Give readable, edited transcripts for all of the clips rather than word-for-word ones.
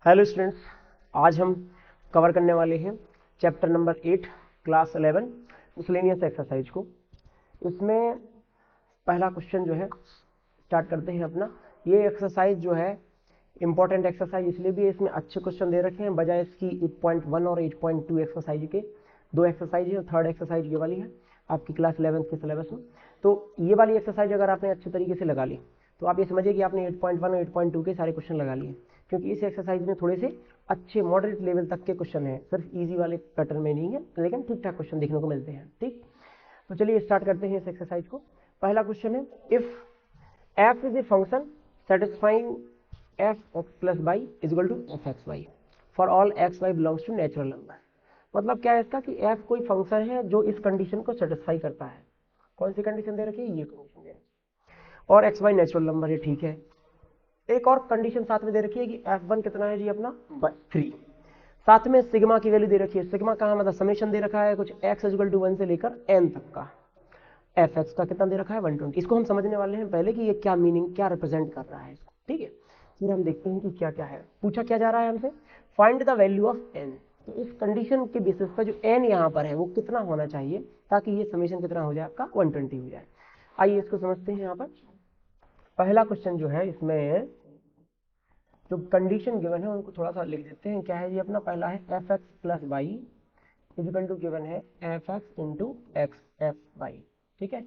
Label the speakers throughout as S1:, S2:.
S1: Hello students, आज हम cover करने वाले हैं chapter number 8 class 11 miscellaneous exercise को। इसमें पहला क्वेश्चन जो है स्टार्ट करते हैं अपना। ये एक्सरसाइज जो है इंपॉर्टेंट एक्सरसाइज इसलिए भी इसमें अच्छे क्वेश्चन दे रखे हैं बजाय इसकी 8.1 और 8.2 एक्सरसाइज के। दो एक्सरसाइज है, थर्ड एक्सरसाइज ये वाली है आपकी क्लास 11 के सिलेबस में। तो ये वाली एक्सरसाइज अगर आपने अच्छे तरीके से लगा ली तो आप ये समझिए कि आपने 8.1 और 8.2 के सारे क्वेश्चन लगा लिए, क्योंकि इस एक्सरसाइज में थोड़े से अच्छे मॉडरेट लेवल तक के क्वेश्चन हैं, सिर्फ इजी वाले पैटर्न में नहीं है, लेकिन ठीक ठाक क्वेश्चन देखने को मिलते हैं। ठीक, तो चलिए स्टार्ट करते हैं इस एक्सरसाइज को। पहला क्वेश्चन है, if f is a function satisfying f(x plus y) is equal to f(x, y) for all x, y belongs to natural number। मतलब क्या है इसका कि f कोई फंक्शन है जो इस कंडीशन को सेटिस्फाई करता है। कौन सी कंडीशन दे रखी है? ये कंडीशन दे रखी है, और x, y नेचुरल नंबर है। ठीक है, एक और कंडीशन साथ में दे रखी है कि f1 कितना है जी अपना 3। साथ में सिग्मा की वैल्यू दे रखी है। सिग्मा कहाँ, मतलब समेशन दे रखा है कुछ x इक्वल टू 1 से लेकर n तक का। fx का कितना दे रखा है 120। इसको हम समझने वाले हैं पहले कि ये क्या मीनिंग, क्या रिप्रेजेंट कर रहा है इसको। ठीक है, फिर हम देखते हैं कि क्या क्या है। पूछा क्या जा रहा है हमसे, find the value of n। तो इस कंडीशन के बेसिस पर जो n यहाँ पर है वो कितना होना चाहिए ताकि ये समेशन कितना हो जाए आपका 120 हो जाए। आइए इसको समझते हैं। यहाँ पर पहला क्वेश्चन जो है इसमें जो कंडीशन गिवन है उनको थोड़ा सा लिख देते हैं। क्या है जी अपना, पहला है f(x plus y) इक्वल टू गिवन है f(x into x(f(y)। ठीक है,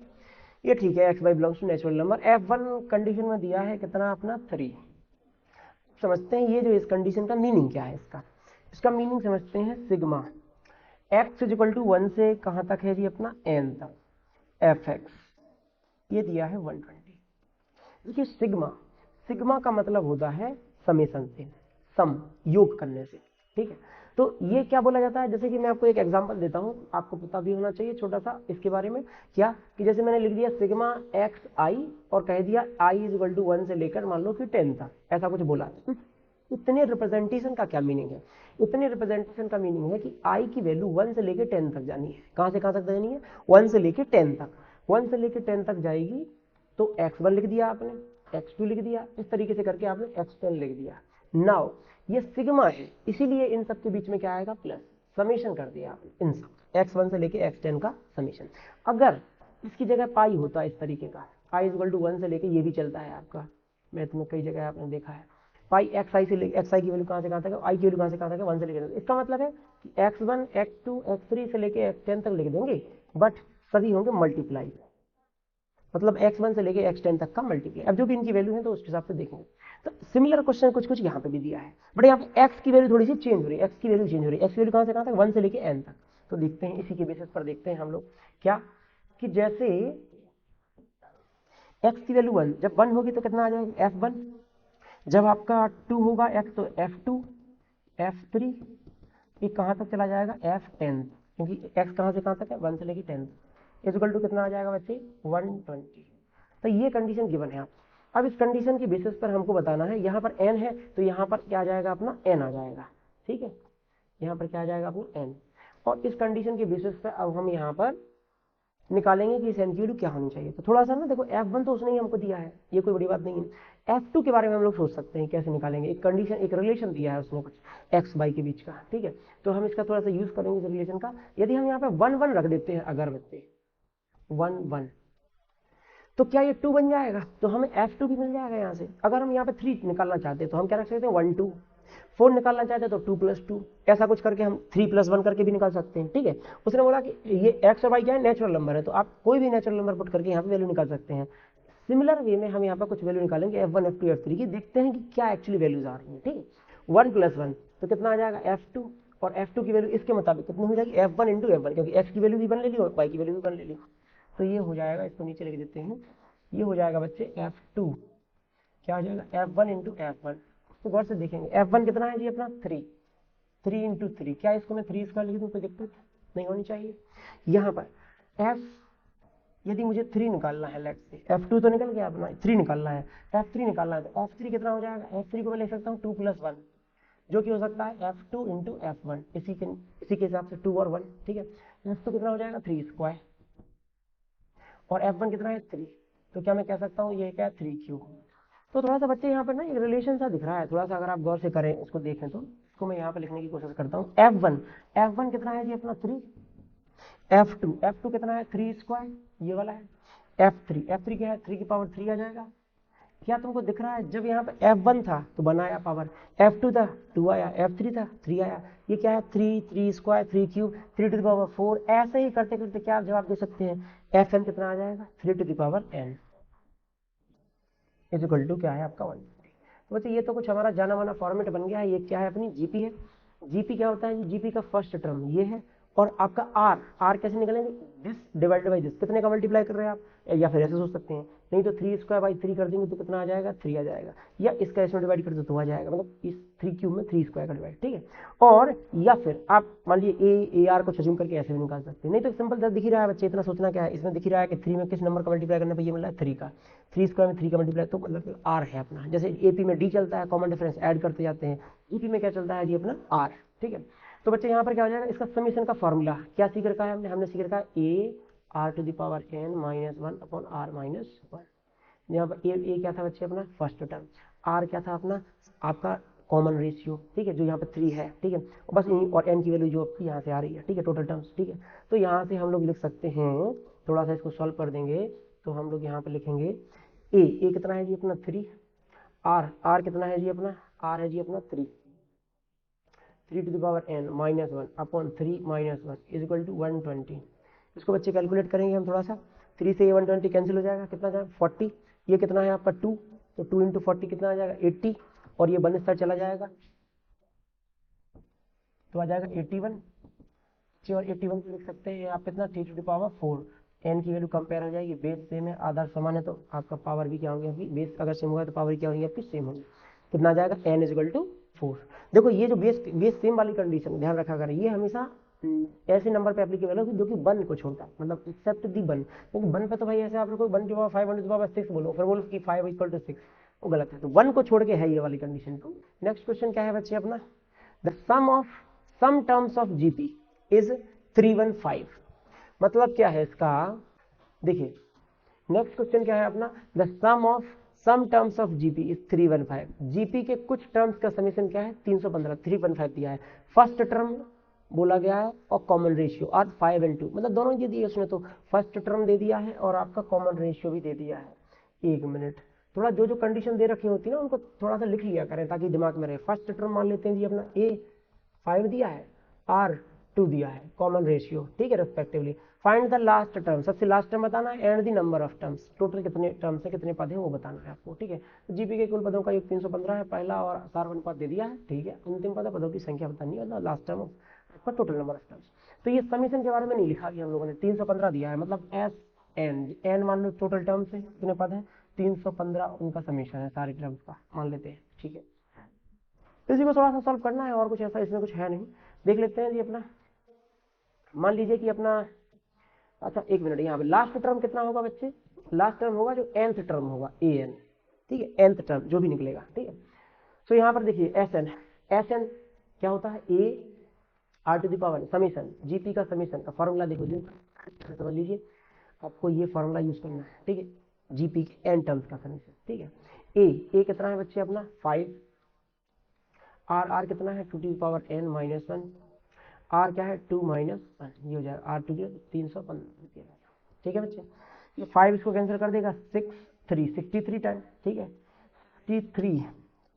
S1: ये ठीक है, x, y belongs to natural number. f1 condition में दिया है कितना अपना 3। समझते हैं ये जो इस कंडीशन का मीनिंग क्या है। इसका मीनिंग समझते हैं। Sigma x is equal to 1 से कहाँ तक है जी अपना n तक, fx ये दिया है 120। देखिए सिग्मा का मतलब होता है समेशन से, सम योग करने से। ठीक है, तो ये क्या बोला जाता है, जैसे कि मैं आपको एक एग्जांपल देता हूं, आपको पता भी होना चाहिए छोटा सा इसके बारे में। क्या कि जैसे मैंने लिख दिया सिग्मा एक्स आई और कह दिया आई इज इक्वल टू 1 से लेकर मान लो कि 10 तक, ऐसा कुछ बोला। इतने रिप्रेजेंटेशन का क्या मीनिंग है? इतने रिप्रेजेंटेशन का मीनिंग है कि आई की वैल्यू 1 से लेकर 10 तक जानी है। कहां से कहां तक जानी है? 1 से लेकर 10 तक। 1 से लेकर 10 तक जाएगी तो x1 लिख दिया आपने, x2 लिख दिया, इस तरीके से करके आपने x10 लिख दिया। नाउ ये सिग्मा है, इसीलिए इन सब के बीच में क्या आएगा प्लस, समेशन कर दिया आपने इन सब x1 से लेके x10 का समेशन। अगर इसकी जगह पाई होता इस तरीके का, पाई इक्वल टू 1 से लेके, ये भी चलता है आपका, मैथ में कई जगह आपने देखा है। पाई एक्स आई से लेके, एक्स आई की वैल्यू कहाँ से कहाँ तक है, आई की वैल्यू कहाँ से कहाँ तक है 1 से लेकर। इसका मतलब है कि x1 x2 x3 से लेके x10 तक लिख देंगे, बट सभी होंगे मल्टीप्लाई, मतलब x1 से लेके x10 तक का मल्टीप्लाई। अब जो भी इनकी वैल्यू है तो उस हिसाब से देखेंगे। तो सिमिलर क्वेश्चन कुछ कुछ यहाँ पे भी दिया है, बट यहाँ पे x की वैल्यू थोड़ी सी चेंज हो रही है। x की वैल्यू चेंज हो रही है, x की वैल्यू कहाँ से कहाँ तक, 1 से लेके n तक। तो देखते हैं, इसी के बेसिस पर देखते हैं हम लोग क्या कि जैसे x की वैल्यू 1, जब 1 होगी तो कितना आ जाएगा f1, जब आपका 2 होगा x तो f2, f3, ये कहाँ तक चला जाएगा f10, क्योंकि x कहाँ से कहाँ तक है 1 से लेके 10 इक्वल टू कितना आ जाएगा बच्चे 120। तो ये कंडीशन गिवन है। अब इस कंडीशन के बेसिस पर हमको बताना है, यहाँ पर n है तो यहाँ पर क्या आ जाएगा अपना n आ जाएगा। ठीक है, यहाँ पर क्या आ जाएगा अपना n, और इस कंडीशन के बेसिस पर अब हम यहाँ पर निकालेंगे कि इस n की वैल्यू क्या होनी चाहिए। तो थोड़ा सा ना देखो, f1 तो उसने ही हमको दिया है, ये कोई बड़ी बात नहीं है। f2 के बारे में हम लोग सोच सकते हैं कैसे निकालेंगे। एक कंडीशन, एक रिलेशन दिया है उसने कुछ x y के बीच का। ठीक है, तो हम इसका थोड़ा सा यूज करेंगे इस रिलेशन का। यदि हम यहाँ पे 1 1 रख देते हैं, अगर बच्चे 1 1, तो क्या ये 2 बन जाएगा, तो हमें f2 भी मिल जाएगा यहाँ से। अगर हम यहाँ पे 3 निकालना चाहते हैं तो हम क्या रख सकते हैं 1 2, 4 निकालना चाहते हैं तो 2 + 2, ऐसा कुछ करके हम 3 + 1 करके भी निकाल सकते हैं। ठीक है, उसने बोला कि ये x और y क्या है, नेचुरल नंबर है, तो आप कोई भी नेचुरल नंबर पुट करके यहाँ पे वैल्यू निकाल सकते हैं। सिमिलर वे में हम यहाँ पर कुछ वैल्यू निकालेंगे f1 f2 f3 की, देखते हैं कि क्या एक्चुअली वैल्यूज आ रही है। ठीक है, 1 + 1 तो कितना आ जाएगा f2, और f2 की वैल्यू इसके मुताबिक कितनी हो जाएगी f1 × f1, क्योंकि x की वैल्यू भी बन ले ली और y की वैल्यू भी बन ले ली। तो ये हो जाएगा, इसको नीचे लिख देते हैं, ये हो जाएगा बच्चे f2 क्या हो जाएगा f1 × f1। तो गौर से देखेंगे f1 कितना है जी अपना 3, 3 × 3, क्या इसको मैं 3 स्क्वायर लिख दूं, कोई दिक्कत नहीं होनी चाहिए। यहाँ पर f, यदि मुझे 3 निकालना है, लेट्स से f2 तो निकल गया अपना, 3 निकालना है, f3 निकालना है, तो f3 कितना हो जाएगा, f3 को मैं लिख सकता हूँ 2 + 1, जो कि हो सकता है f2 × f1, इसी के हिसाब से 2 और 1। ठीक है, f2 कितना हो जाएगा 3 स्क्वायर, और f1 कितना है 3, तो क्या मैं कह सकता हूँ ये क्या 3 क्यूब। तो थोड़ा सा बच्चे यहाँ पर ना एक रिलेशन सा दिख रहा है, थोड़ा सा अगर आप गौर से करें इसको देखें तो इसको मैं यहाँ पे लिखने की कोशिश करता हूँ। F1 कितना है जी अपना 3, F2 कितना है 3 स्क्वायर, ये वाला है। F3 क्या है 3 की पावर 3 आ जाएगा। क्या तुमको दिख रहा है, जब यहाँ पे F1 था तो बनाया पावर, F2 था 2 आया, F3 था 3 आया। ये क्या है 3 square 3 cube 3 to the power 4। ऐसे ही करते करते क्या आप जवाब दे सकते हैं, Fn कितना आ जाएगा 3 to the power n is equal to क्या है आपका 1। तो बच्चे ये तो कुछ हमारा जाना माना फॉर्मेट बन गया है। ये क्या है अपनी जीपी है। जीपी क्या होता है, जीपी का फर्स्ट टर्म ये है, और आपका आर कैसे निकलेंगे, दिस डिवाइडेड बाई दिस, कितने का मल्टीप्लाई कर रहे हैं आप, या फिर ऐसे सोच सकते हैं, नहीं तो 3 स्क्वायर बाई 3 कर देंगे तो कितना आ जाएगा 3 आ जाएगा, या इसका इसमें डिवाइड कर दो तो आ जाएगा, मतलब इस 3 क्यूब में 3 स्क्वायर का डिवाइड, ठीक है। और या फिर आप मान लीजिए ए आर को सज्यूम करके ऐसे भी निकाल सकते हैं, नहीं तो सिंपल दिख ही रहा है बच्चे, इतना सोचना क्या है, इसमें दिख ही रहा है कि 3 में किस नंबर का मल्टीप्लाई करना है, ये मिल रहा है 3 का, 3 स्क्वायर में 3 का मल्टीप्लाई, तो मतलब आर है अपना। जैसे एपी में डी चलता है, कॉमन डिफरेंस ऐड करते जाते हैं, ईपी में क्या चलता है जी अपना आर, ठीक है। तो बच्चे यहाँ पर क्या हो जाएगा, इसका समीशन का फॉर्मूला क्या सीख रखा है हमने सीख रखा है A R to the power n minus 1 upon R minus 1। यहाँ पर ए क्या था बच्चे अपना फर्स्ट टर्म, आर क्या था अपना आपका कॉमन रेशियो, ठीक है, जो यहाँ पर 3 है, ठीक है, बस और एन की वैल्यू जो आपकी यहाँ से आ रही है, ठीक है, टोटल टर्म्स, ठीक है। तो यहाँ से हम लोग लिख सकते हैं, थोड़ा सा इसको सॉल्व कर देंगे तो हम लोग यहाँ पर लिखेंगे ए कितना है जी अपना 3, आर कितना है जी अपना, आर है जी अपना 3 to the power n minus 1 upon 3 minus 1 is equal to 120। इसको बच्चे कैलकुलेट करेंगे हम थोड़ा सा, 3 से ये 120 कैंसिल हो जाएगा, कितना जाएगा 40, ये कितना है आपका 2, तो 2 इंटू 40 कितना आ जाएगा 80, और ये 1 इस तरह चला जाएगा तो आ जाएगा 81, और 81 को लिख सकते हैं आप कितना 3 टू द पावर 4, n की वैल्यू कंपेयर हो जाएगी, बेस सेम है आधार समान है तो आपका पावर भी क्या होगी आपकी, बेस अगर सेम होगा तो पावर क्या होगी आपकी सेम होगी, कितना आ जाएगा n इज इक्वल टू 4। देखो ये जो बेस सेम वाली कंडीशन ध्यान रखा करें, ये हमेशा ऐसे नंबर पे एप्लीकेबल होगी जो कि 1 को छोड़ता है, मतलब एक्सेप्ट दी 1, क्योंकि 1 पे तो भाई ऐसे आप लोग 1 टू पावर 5 1 टू पावर 6 बोलो, फिर बोलो कि 5 इक्वल टू 6, वो गलत है, तो 1 को छोड़ के है ये वाली कंडीशन। तो नेक्स्ट क्वेश्चन क्या है बच्चे अपना, the sum of some terms of GP is 315। मतलब क्या है इसका, देखिए नेक्स्ट क्वेश्चन क्या है अपना, the sum of some terms of GP is 315। GP के कुछ टर्म्स का समीशन क्या है 315, 315 दिया है, फर्स्ट टर्म बोला गया है और कॉमन रेशियो और 5 and 2, मतलब दोनों दे दिए उसने, तो फर्स्ट टर्म दे दिया है और आपका कॉमन रेशियो भी दे दिया है। एक मिनट, थोड़ा जो कंडीशन दे रखी होती है ना उनको थोड़ा सा लिख लिया करें ताकि दिमाग में रहे। फर्स्ट टर्म मान लेते हैं जी अपना ए 5 दिया है, आर 2 दिया है, कॉमन रेशियो, ठीक है, respectively. Find the last term, सबसे लास्ट टर्म बताना है, and the number of terms, total कितने टर्म्स है कितने पद है वो बताना है आपको, ठीक है। तो जीपी के कुल पदों का योग 315 है पहला, और सार पद दे दिया है, ठीक है। अंतिम पदों की संख्या बतानी है, लास्ट टर्म आपका टोटल नंबर ऑफ टर्म्स। तो ये समीशन के बारे में नहीं लिखा गया हम लोगों ने, 315 दिया है, मतलब एस एन मान लो टोटल टर्म्स है कितने पद है 315, उनका समीशन है सारे टर्म्स का मान लेते हैं, ठीक है। तो इसी को थोड़ा सा सॉल्व करना है, और कुछ ऐसा इसमें कुछ है नहीं। देख लेते हैं जी अपना, मान लीजिए कि अपना, अच्छा एक मिनट, यहाँ पे लास्ट टर्म कितना होगा बच्चे, लास्ट टर्म होगा जो nth टर्म होगा an, ठीक है, nth टर्म जो भी निकलेगा, ठीक है। तो यहाँ पर देखिए एस एन क्या होता है, A R to the power summation, GP का समीशन का फॉर्मूला देखो जी, समझ लीजिए आपको ये फॉर्मूला यूज करना है, ठीक है, जीपी के n टर्म्स का समीशन, ठीक है। ए कितना है बच्चे अपना 5, आर कितना है 2 to the power n minus 1, R क्या है 2 माइनस 1, ये हो जाएगा आर 2 315, ठीक है बच्चे। ये 5 इसको कैंसिल कर देगा 63 टाइम, ठीक है, 63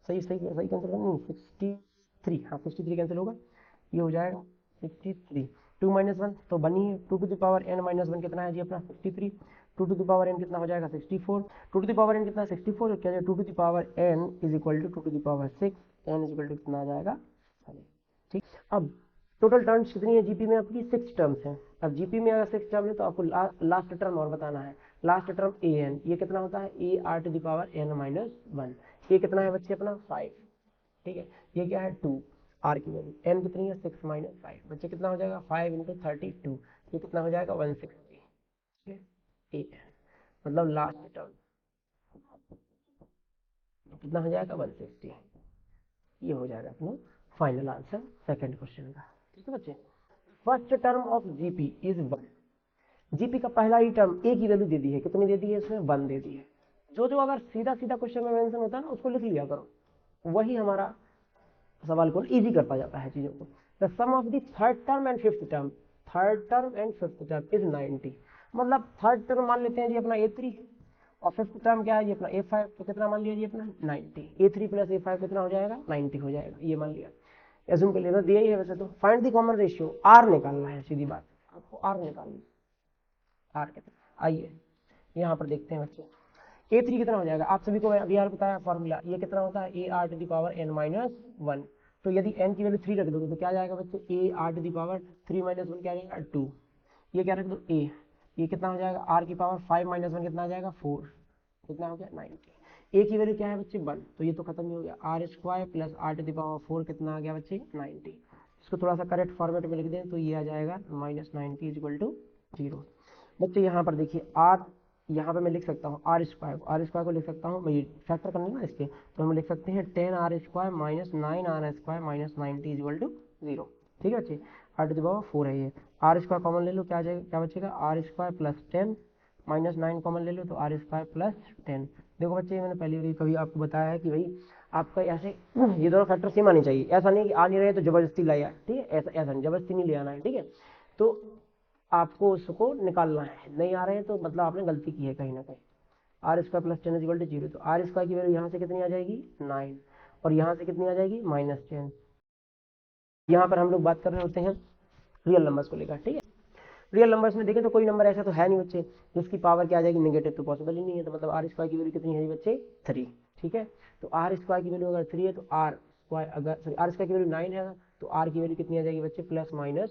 S1: सही कैंसिल करना, 63, हाँ 63 कैंसिल होगा, ये हो जाएगा 63, 2 माइनस 1 तो बनी है, 2 to the power n minus 1 कितना है जी अपना 63, 2 टू द पावर n कितना हो जाएगा 64, 2 टू द पावर n कितना 64, क्या है 2 to the power n is equal to 2 to the power 6, n is equal to कितना आ जाएगा, ठीक। अब टोटल टर्म्स कितनी है जीपी में आपकी 6 टर्म्स हैं। अब जीपी में अगर 6 टर्म है तो आपको लास्ट टर्म और बताना है, लास्ट टर्म ए एन, ये कितना होता है A R to the power n minus 1, ये कितना है बच्चे अपना 5, ठीक है, ये क्या है 2, आर की वैल्यू n कितनी है 6 माइनस 5, बच्चे कितना हो जाएगा 5 इंटू 32, ये कितना हो जाएगा 160, ठीक है, मतलब लास्ट टर्म कितना हो जाएगा 160, ये हो जाएगा अपना फाइनल आंसर सेकंड क्वेश्चन का, ठीक है बच्चे। First term of GP is 1, GP का पहला ही टर्म ए की वैल्यू दे दी है, कितनी दे दी है इसमें 1 दे दी है, जो अगर सीधा सीधा क्वेश्चन में मेंशन होता है ना उसको लिख लिया करो, वही हमारा सवाल को इजी करता जाता है चीजों को। The sum of the third term and fifth term, third term and fifth term is 90, मतलब थर्ड टर्म मान लेते हैं जी अपना A3 और फिफ्थ टर्म क्या है जी अपना A5, तो कितना मान लिया जी अपना 90, A3 प्लस A5 कितना हो जाएगा 90 हो जाएगा, ये मान लिया। एज्यूम कर लिया, दिया ही है वैसे तो। Find the common ratio, R निकालना है, सीधी बात आपको R निकालना है। R कितना, आइए यहाँ पर देखते हैं बच्चे। A3 कितना हो जाएगा, आप सभी को अभी यार बताया फॉर्मूला, ये कितना होता है AR to the power n-1, तो यदि n की वैल्यू 3 रख दोगे तो क्या जाएगा बच्चे AR टू द पावर 3-1 क्या जाएगा 2, ये क्या रख दो A, ये कितना हो जाएगा R की पावर 5-1 कितना आ जाएगा 4, कितना हो गया 90। A की वैल्यू क्या है बच्चे 1, तो ये तो खत्म ही हो गया, R square plus R to the power 4 कितना आ गया बच्चे 90। इसको थोड़ा सा करेक्ट फॉर्मेट में लिख दें तो ये आ जाएगा -90 इक्वल टू 0। बच्चे यहाँ पर देखिए R, यहाँ पे मैं लिख सकता हूँ R स्क्वायर को लिख सकता हूँ, मैं फैक्टर करना ना इसके, तो हम लिख सकते हैं 10R square minus 9R square minus 90 equal to 0। ठीक है बच्चे, R टू द पावर 4 है ये, R स्क्वायर कॉमन ले लो, क्या जाएगा, क्या बचेगा R square plus 10 minus 9 common ले लो तो R स्क्वायर प्लस 10। देखो बच्चे मैंने पहले भी कभी आपको बताया है कि भाई आपका ऐसे ये दोनों फैक्टर सेम आनी चाहिए, ऐसा नहीं कि आ नहीं रहे तो जबरदस्ती लाया, ठीक है, ऐसा नहीं, जबरदस्ती नहीं ले आना है, ठीक है। तो आपको उसको निकालना है, नहीं आ रहे हैं तो मतलब आपने गलती की है कहीं ना कहीं। R square plus 10 equal to 0, तो R स्क्वायर की वैल्यू यहाँ से कितनी आ जाएगी 9 और यहाँ से कितनी आ जाएगी -10। यहाँ पर हम लोग बात कर रहे होते हैं रियल नंबर्स को लेकर, ठीक है। रियल नंबर्स में देखें तो कोई नंबर ऐसा तो है नहीं बच्चे जिसकी पावर क्या आ जाएगी नेगेटिव, तो पॉसिबल ही नहीं है, तो मतलब R स्क्वायर की वैल्यू कितनी है बच्चे 3, ठीक है। तो R स्क्वायर की वैल्यू अगर 3 है तो R स्क्वायर अगर सॉरी R स्क्वायर की वैल्यू 9 है तो R की वैल्यू कितनी आ जाएगी बच्चे +-।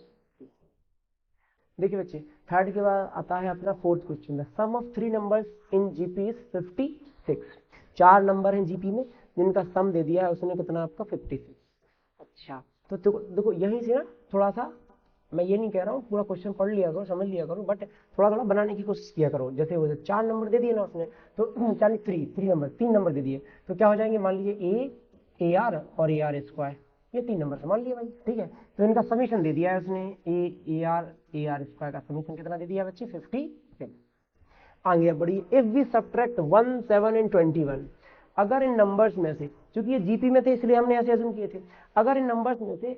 S1: देखिए बच्चे थर्ड के बाद आता है अपना fourth question, the sum of 3 numbers in GP is 56। 4 number हैं जीपी में जिनका सम दे दिया है उसने कितना आपका 56। अच्छा तो देखो यहीं से ना थोड़ा सा, मैं ये नहीं कह रहा हूँ पूरा क्वेश्चन पढ़ लिया करो समझ लिया करो, बट थोड़ा थोड़ा बनाने की कोशिश किया करो। जैसे वो 4 नंबर दे दिए ना उसने, तो चाहे 3 नंबर दे दिए तो क्या हो जाएंगे, मान लीजिए AR और AR स्क्वायर, ये 3 नंबर मान लिए भाई, ठीक है। तो इनका समीशन दे दिया है उसने, AR स्क्वायर का समीशन कितना दे दिया बच्चे 56। आगे बढ़ी, इफ वी सब्ट्रैक्ट 1, 7 एंड 21, अगर इन नंबर्स में से, क्योंकि ये जीपी में थे इसलिए हमने ऐसे अज्यूम किए थे, अगर इन नंबर्स में से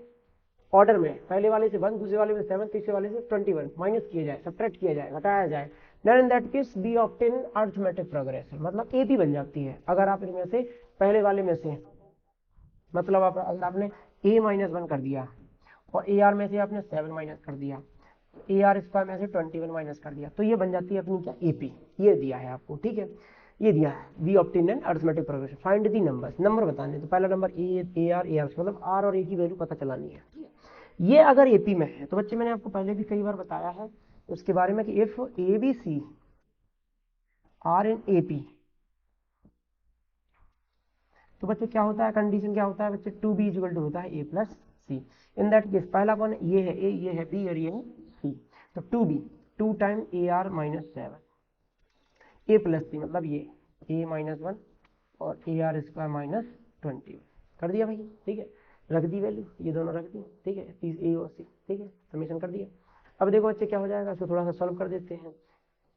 S1: ऑर्डर में पहले वाले से 1, दूसरे वाले में 7, तीसरे वाले से 21 माइनस किया जाए, सब्ट्रैक्ट किया जाए, घटाया जाए, then in that case be obtain arithmetic progression, मतलब AP बन जाती है। अगर आप इनमें से पहले वाले में से मतलब अगर आपने A-1 कर दिया और AR में से आपने 7 माइनस कर दिया, AR स्क्वायर में से 21 माइनस कर दिया, तो ये बन जाती है अपनी क्या AP, ये दिया है आपको, ठीक है, ये दिया है we obtain an arithmetic progression, find the numbers, number बताने, तो पहला नंबर AR मतलब R और A की वैल्यू पता चलानी है। ये अगर AP में है तो बच्चे मैंने आपको पहले भी कई बार बताया है उसके बारे में कि if ABC are in AP, तो बच्चे क्या होता है, कंडीशन क्या होता है बच्चे 2B इक्वल टू होता है A plus C। In that case पहला कौन है, ये है A, ये है B और ये है C, तो 2B 2 time AR -7 A plus C, मतलब ये A-1 और AR स्क्वायर -20 कर दिया भाई, ठीक है, रख दी वैल्यू, ये दोनों रख दी, ठीक है, A और C, ठीक है, समीशन कर दिया। अब देखो बच्चे क्या हो जाएगा, इसको थोड़ा सा सॉल्व कर देते हैं।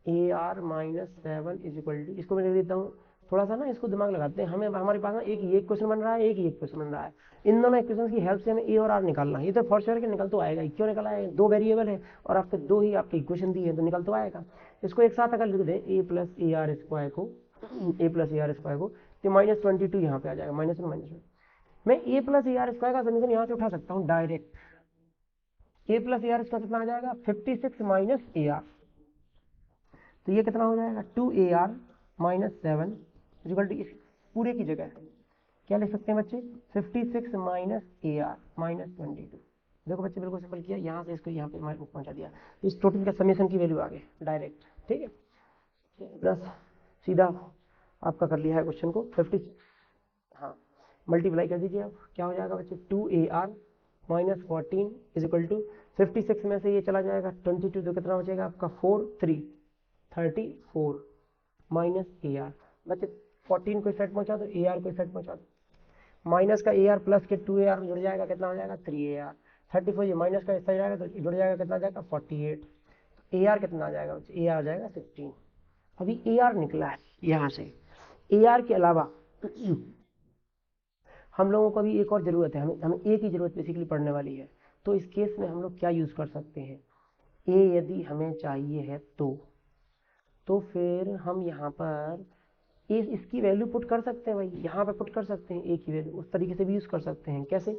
S1: AR -7 इज इक्वल टू, इसको मैं लिख देता हूँ, थोड़ा सा ना इसको दिमाग लगाते हैं, हमें हमारे पास ना एक ये क्वेश्चन बन रहा है, एक ये क्वेश्चन बन रहा है, इन दोनों इक्वेशन की हेल्प से हमें A और R निकालना है। ये तो फॉर श्योर कि निकल तो आएगा, क्यों निकल आएगा, 2 वेरिएबल है और आपके 2 ही आपके इक्वेशन दी है तो निकल तो आएगा। इसको एक साथ अगर लिख दे A प्लस AR स्क्वायर को, तो -22 यहाँ पे आ जाएगा, -1 मैं A प्लस AR स्क्वायर का समीकरण यहाँ से उठा सकता हूँ direct, A plus AR square कितना आ जाएगा 56 माइनस AR, तो ये कितना हो जाएगा 2AR -7 इक्वल टू, इस पूरे की जगह क्या लिख सकते हैं बच्चे 56 माइनस AR -22। देखो बच्चे बिल्कुल सिंपल किया, यहाँ से इसको यहाँ पे पहुंचा दिया, तो इस टोटल का समेशन की वैल्यू आ गई डायरेक्ट, ठीक है, प्लस सीधा आपका कर लिया है क्वेश्चन को 56, हाँ मल्टीप्लाई कर दीजिए आप, क्या हो जाएगा बच्चे 2AR -14 इज इक्वल टू 56 में से ये चला जाएगा 22, तो कितना बचेगा आपका 34 माइनस AR, बच्चे 14 को सेट पहुंचा दो, AR को सेट पहुंचा दो, माइनस का AR प्लस के 2AR जुड़ जाएगा, कितना हो जाएगा 3AR, 34 ये माइनस का हिस्सा जाएगा तो जुड़ जाएगा, कितना जाएगा 48, AR कितना आ जाएगा बच्चे, AR आ जाएगा 16। अभी AR निकला है यहाँ से, AR के अलावा हम लोगों को भी एक और ज़रूरत है, हमें ए की ज़रूरत बेसिकली पड़ने वाली है। तो इस केस में हम लोग क्या यूज़ कर सकते हैं, ए यदि हमें चाहिए है तो फिर हम यहाँ पर इसकी वैल्यू पुट कर सकते हैं भाई, यहाँ पे पुट कर सकते हैं ए की वैल्यू, उस तरीके से भी यूज़ कर सकते हैं। कैसे,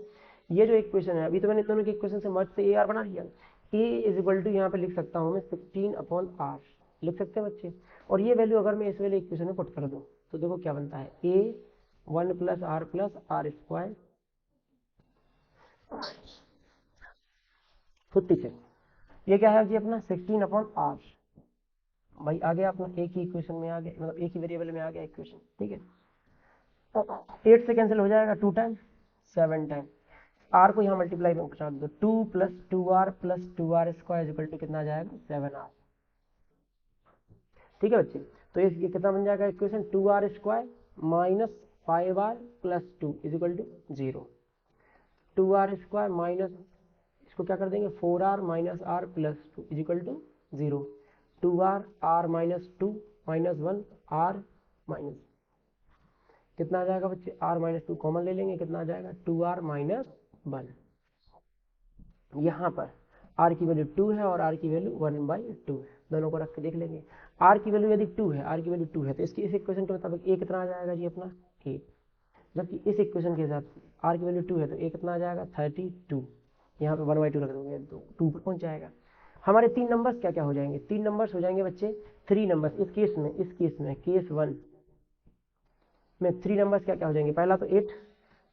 S1: ये जो इक्वेशन है, अभी तो मैंने दोनों के इक्वेशन से मर्ज से AR बना लिया, ए इज इक्वल टू यहाँ पे लिख सकता हूँ मैं 16/r लिख सकते हैं बच्चे। और ये वैल्यू अगर मैं इस वाले इक्वेशन में पुट कर दूँ तो देखो क्या बनता है, ए 1 + r + r², 56। ये क्या है जी अपना 16/r, भाई आ गया अपना एक ही इक्वेशन में आ गया, मतलब एक ही वेरिएबल में आ गया इक्वेशन, ठीक है। 8 से कैंसिल हो जाएगा 2 टाइम 7 टाइम, r को यहाँ मल्टीप्लाई में कर दो, 2 + 2r + 2r² इक्वल टू कितना आ जाएगा 7r, ठीक है बच्चे। तो ये कितना बन जाएगा equation, 2r² - 5r + 2 equal to 0, 2r² minus, इसको क्या कर देंगे 4r - r + 2 equal to 0, 2r r - 2 - 1 r minus, कितना आ जाएगा बच्चे, r - 2 कॉमन ले लेंगे, कितना आ जाएगा 2r - 1। यहाँ पर r की वैल्यू 2 है और r की वैल्यू 1/2 है, दोनों को रख के देख लेंगे। r की वैल्यू यदि 2 है, r की वैल्यू 2 है तो इसकी इस इक्वेशन के मुताबिक a कितना आ जाएगा जी अपना 8, जबकि इस इक्वेशन के हिसाब से r की वैल्यू 2 है तो a कितना आ जाएगा 32, यहाँ पे 1/2 रख दोगे तो 2 पर पहुँच जाएगा। हमारे 3 नंबर्स क्या क्या हो जाएंगे, 3 नंबर्स हो जाएंगे बच्चे 3 नंबर्स, इस केस में केस 1 में 3 नंबर्स क्या क्या हो जाएंगे, पहला तो 8,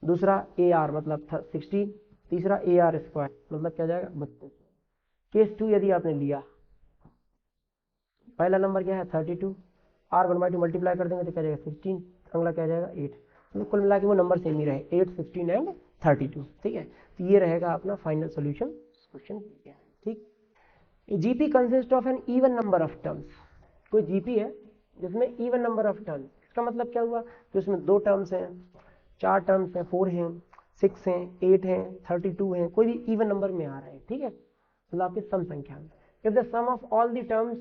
S1: दूसरा AR मतलब 16, तीसरा AR² मतलब क्या जाएगा 32। केस 2 यदि आपने लिया, पहला नंबर क्या है 32, r 1/2 मल्टीप्लाई कर देंगे तो क्या जाएगा 16, अगला क्या जाएगा 8, तो कुल मिला के वो नंबर सेम ही रहे 8, 16 एंड 32, ठीक है। तो ये रहेगा अपना फाइनल सोल्यूशन क्वेश्चन, ठीक। GP consist of an even number of terms, कोई जीपी है जिसमें इवन नंबर ऑफ टर्म्स, इसका मतलब क्या हुआ कि उसमें 2 टर्म्स हैं, 4 टर्म्स हैं, 4 हैं, 6 हैं, 8 हैं, 32 हैं, कोई भी इवन नंबर में आ रहा है, ठीक है, मतलब आपकी सम संख्या में। If the sum of all the terms,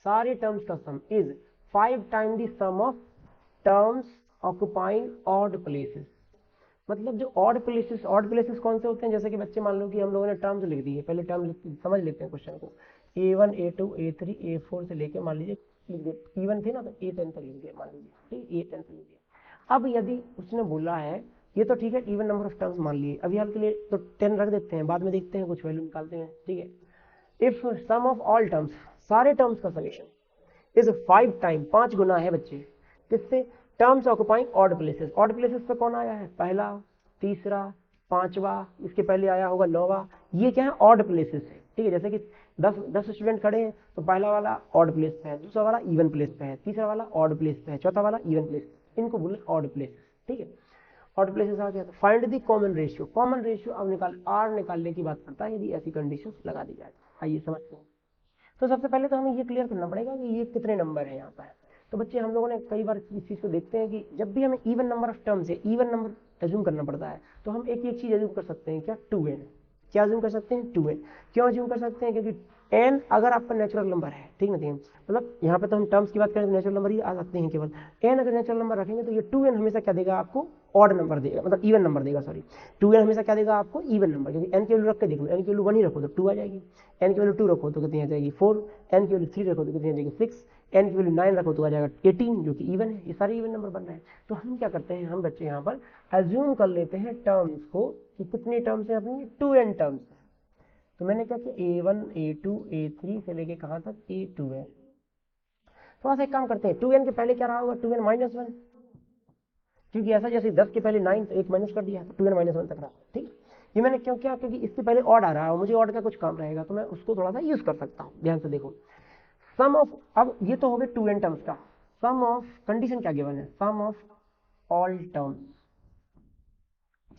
S1: सारे टर्म्स का sum is 5 time the sum of terms occupying odd places, मतलब जो ऑड प्लेसेस कौन से होते हैं, जैसे कि बच्चे मान लो कि हम लोगों ने टर्म्स लिख दी है, पहले टर्म समझ लेते हैं क्वेश्चन को, A1 A2 A3 A4 से लेके मान लीजिए इवन थे ना तो A10 तक लिख दिया, मान लीजिए ठीक A10 तक लिख दिया। अब यदि उसने बोला है, ये तो ठीक है इवन नंबर ऑफ टर्म्स मान लिए, अभी हाल के लिए तो 10 रख देते हैं, बाद में देखते हैं कुछ वैल्यू निकालते हैं, ठीक है। If sum of all terms, सारे टर्म्स का समेशन इज 5 टाइम, 5 गुना है बच्चे किससे, terms occupying odd places, odd places पे कौन आया है, पहला, तीसरा, पांचवा, इसके पहले आया होगा 9वां, ये क्या है ऑड प्लेसेस है, ठीक है। जैसे कि 10 स्टूडेंट खड़े हैं तो पहला वाला ऑड प्लेस पे है, दूसरा वाला इवन प्लेस पे है, तीसरा वाला ऑड प्लेस पे है, चौथा वाला इवन प्लेस, इनको बोले ऑड प्लेसेस, ठीक है। ऑड प्लेसेस आ गया, तो find the common ratio, common ratio अब r निकालने की बात करता है यदि ऐसी कंडीशन लगा दी जाए। आइए समझते हैं। तो सबसे पहले तो हमें ये क्लियर करना पड़ेगा कि ये कितने नंबर है यहाँ पर। तो बच्चे हम लोगों ने कई बार इस चीज़ को देखते हैं कि जब भी हमें इवन नंबर ऑफ टर्म्स है, इवन नंबर एज्यूम करना पड़ता है, तो हम एक चीज़ एज्यूम कर सकते हैं, क्या 2n, क्या एज्यूम कर सकते हैं 2n, क्यों एज्यूम कर सकते हैं, क्योंकि n अगर आपका नेचुरल नंबर है, ठीक ना, मतलब यहाँ पे तो हम टर्म्स की बात करें तो नेचुरल नंबर ही आ सकते हैं केवल, n अगर नेचुरल नंबर रखेंगे तो ये 2n हमेशा क्या देगा आपको, ऑड नंबर देगा, मतलब इवन नंबर देगा, सॉरी 2n हमेशा क्या देगा आपको, इवन नंबर, क्योंकि n की वैल्यू रख के देख लो, n की वैल्यू 1 ही रखो तो 2 आ जाएगी, n की वैल्यू 2 रखो तो कितनी आ जाएगी 4, n की वैल्यू 3 रखो तो कितनी आ जाएगी 6, n की वैल्यू 9 रखो तो आ जाएगा 18 जो कि इवन है, ये सारे इवन नंबर बन रहे हैं। तो हम क्या करते हैं, हम बच्चे यहाँ पर एज्यूम कर लेते हैं टर्म्स को कि कितनी टर्म्स है अपनी, 2n टर्म्स है। तो मैंने क्या किया, A1 A2 A3 से लेके कहाँ तक A2 है। थोड़ा सा एक काम करते हैं, 2n के पहले क्या रहा होगा, 2n -1, क्योंकि ऐसा जैसे 10 के पहले 9 तो एक माइनस कर दिया तो 2n -1 तक रहा, ठीक। ये मैंने क्यों किया, क्योंकि इसके पहले ऑड आ रहा है और मुझे ऑड का कुछ काम रहेगा तो मैं उसको थोड़ा सा यूज कर सकता हूँ। ध्यान से देखो, सम ऑफ, अब ये तो हो गए 2n टर्म्स का, सम ऑफ, कंडीशन क्या गिवन है, सम ऑफ ऑल टर्म्स,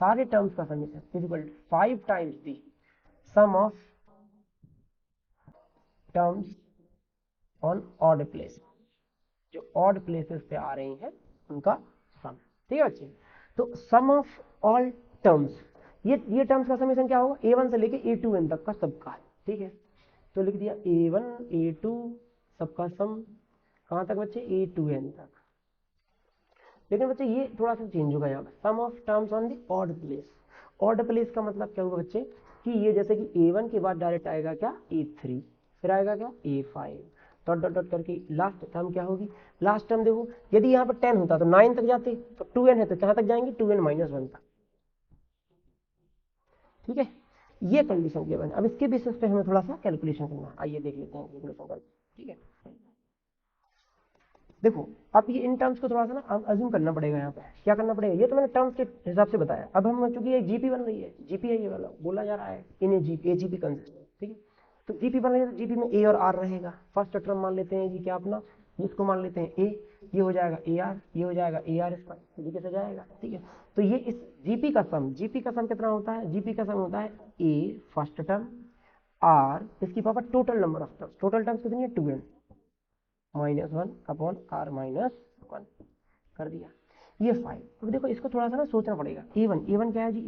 S1: सारे टर्म्स का summation is equal to 5 times the sum of terms on odd place, जो ऑड प्लेसेस पे आ रही हैं उनका सम, ठीक है बच्चे। तो सम ऑफ ऑल टर्म्स, ये टर्म्स का समेशन क्या होगा, A1 से लेके A2n तक का सबका है, ठीक है। तो लिख दिया A1 A2 सबका सम कहाँ तक बच्चे, A2n तक, लेकिन बच्चे ये थोड़ा सा चेंज होगा यहाँ पर, some of terms on the odd place. Odd place का मतलब क्या होगा बच्चे कि ये जैसे कि A1 के बाद डायरेक्ट आएगा क्या A3, फिर आएगा क्या A5, डॉट डॉट डॉट करके लास्ट टर्म क्या होगी, लास्ट टर्म देखो यदि यहाँ पर 10 होता तो 9 तक जाते, तो 2n है तो कहाँ तक जाएंगे 2n-1 तक। ठीक है, ये कंडीशन गिवन है। अब इसके बेसिस पे हमें थोड़ा सा कैलकुलेशन करना, आइए देख लेते हैं कैलकुलेशन करके। ठीक है, देखो अब ये इन टर्म्स को थोड़ा सा ना अज्यूम करना पड़ेगा। यहाँ पे क्या करना पड़ेगा, ये तो मैंने टर्म्स के हिसाब से बताया। अब हम चूंकि ये जीपी बन रही है, जीपी है ये वाला बोला जा रहा है इन एजीपी कंसेप्ट। ठीक है, तो जीपी बन रही है तो जीपी में ए और आर रहेगा। फर्स्ट टर्म मान लेते हैं जी क्या अपना, इसको मान लेते हैं ए, ये हो जाएगा ए आर, ये हो जाएगा ए आर स्क्वायर, ये कैसे जाएगा। ठीक है, तो ये इस जीपी का सम कितना होता है, जीपी का सम होता है ए फर्स्ट टर्म आर इसकी power total number of terms, total terms कितनी है 2n -1 अपॉन r -1 कर दिया, ये 5। अब देखो इसको थोड़ा सा ना सोचना पड़ेगा। a1 क्या है जी